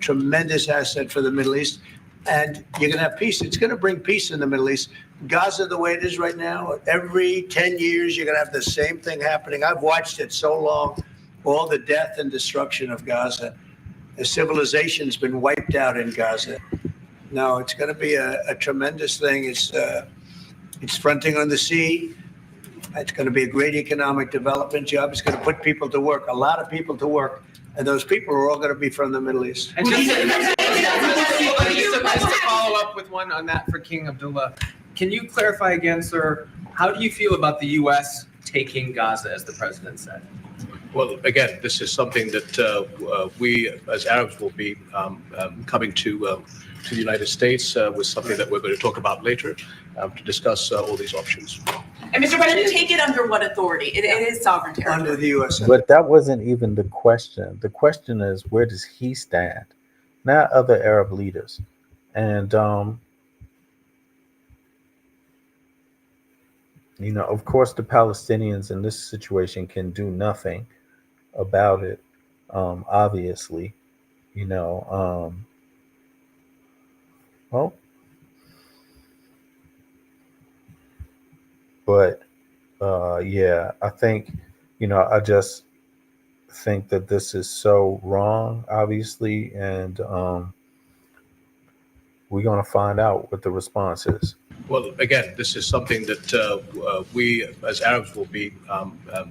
tremendous asset for the Middle East. And you're going to have peace. It's going to bring peace in the Middle East. Gaza, the way it is right now, every 10 years, you're going to have the same thing happening. I've watched it so long, all the death and destruction of Gaza. The civilization's been wiped out in Gaza. No, it's going to be a tremendous thing. It's fronting on the sea. It's going to be a great economic development job. It's going to put people to work, a lot of people to work. And those people are all going to be from the Middle East. And just to follow up with one on that for King Abdullah, can you clarify again, sir, how do you feel about the U.S. taking Gaza, as the president said? Well, again, this is something that we as Arabs will be coming to the United States with something that we're going to talk about later to discuss all these options. And Mr. President, take it under what authority? It is sovereign territory. Under the U.S. But that wasn't even the question. The question is, where does he stand? Not other Arab leaders. And, of course, the Palestinians in this situation can do nothing about it, obviously. But yeah, I think, I just think that this is so wrong, obviously, and we're going to find out what the response is. Well, again, this is something that we as Arabs will be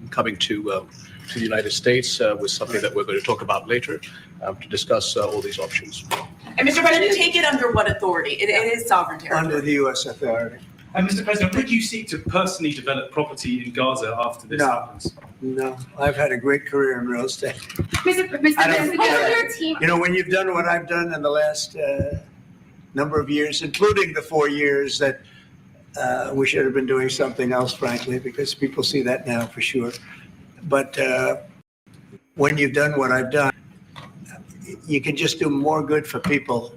coming to the United States with something that we're going to talk about later to discuss all these options. And Mr. President, take it under what authority? It is sovereign territory. Under the U.S. authority. And Mr. President, would you seek to personally develop property in Gaza after this happens? No, I've had a great career in real estate. Mr. President, You know, when you've done what I've done in the last number of years, including the 4 years that we should have been doing something else, frankly, because people see that now for sure. But when you've done what I've done, you can just do more good for people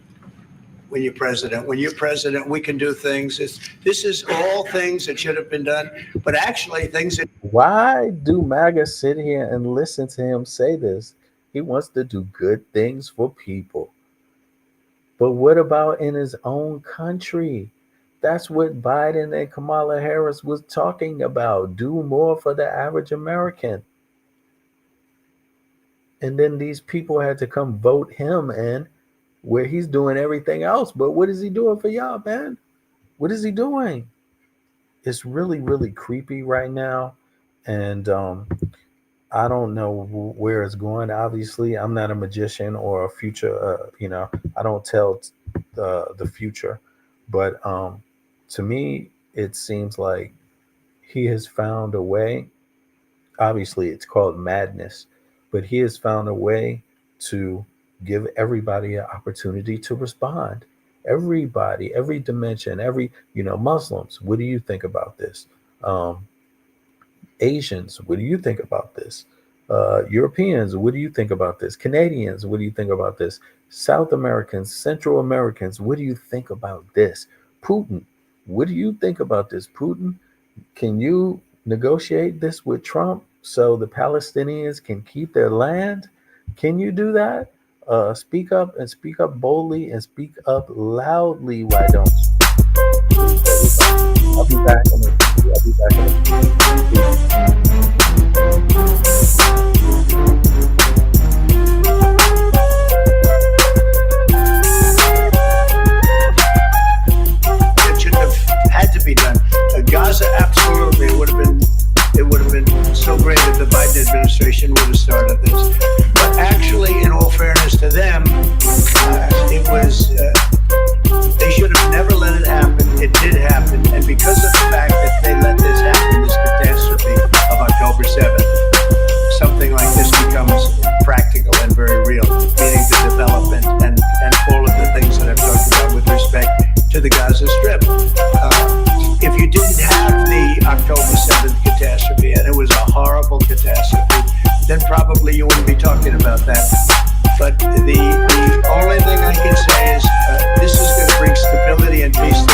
when you're president. When you're president, we can do things. This is all things that should have been done, but actually things that... Why do MAGA sit here and listen to him say this? He wants to do good things for people. But what about in his own country? That's what Biden and Kamala Harris was talking about. Do more for the average American. And then these people had to come vote him in, where he's doing everything else. But what is he doing for y'all, man? What is he doing? It's really, really creepy right now. And I don't know where it's going. Obviously, I'm not a magician or a future, I don't tell the future. But to me, it seems like he has found a way. Obviously, it's called madness. But he has found a way to give everybody an opportunity to respond. Everybody, every dimension, Muslims, what do you think about this? Asians, what do you think about this? Europeans, what do you think about this? Canadians, what do you think about this? South Americans, Central Americans, what do you think about this? Putin, what do you think about this? Putin, can you negotiate this with Trump so the Palestinians can keep their land? Can you do that? Speak up and speak up boldly and speak up loudly. Why don't you? I'll be back in a It should have had to be done. Gaza, absolutely, it would have been so great if the Biden administration would have started this. But actually, in all fairness to them, it was, they should have never let it happen. It did happen. And because of the fact that they let this happen, this catastrophe of October 7th, something like this becomes practical and very real, meaning the development and all of the things that I've talked about with respect to the Gaza Strip. If you didn't have the October 7th catastrophe, and it was a horrible catastrophe, then probably you wouldn't be talking about that. But the only thing I can say is this is going to bring stability and peace to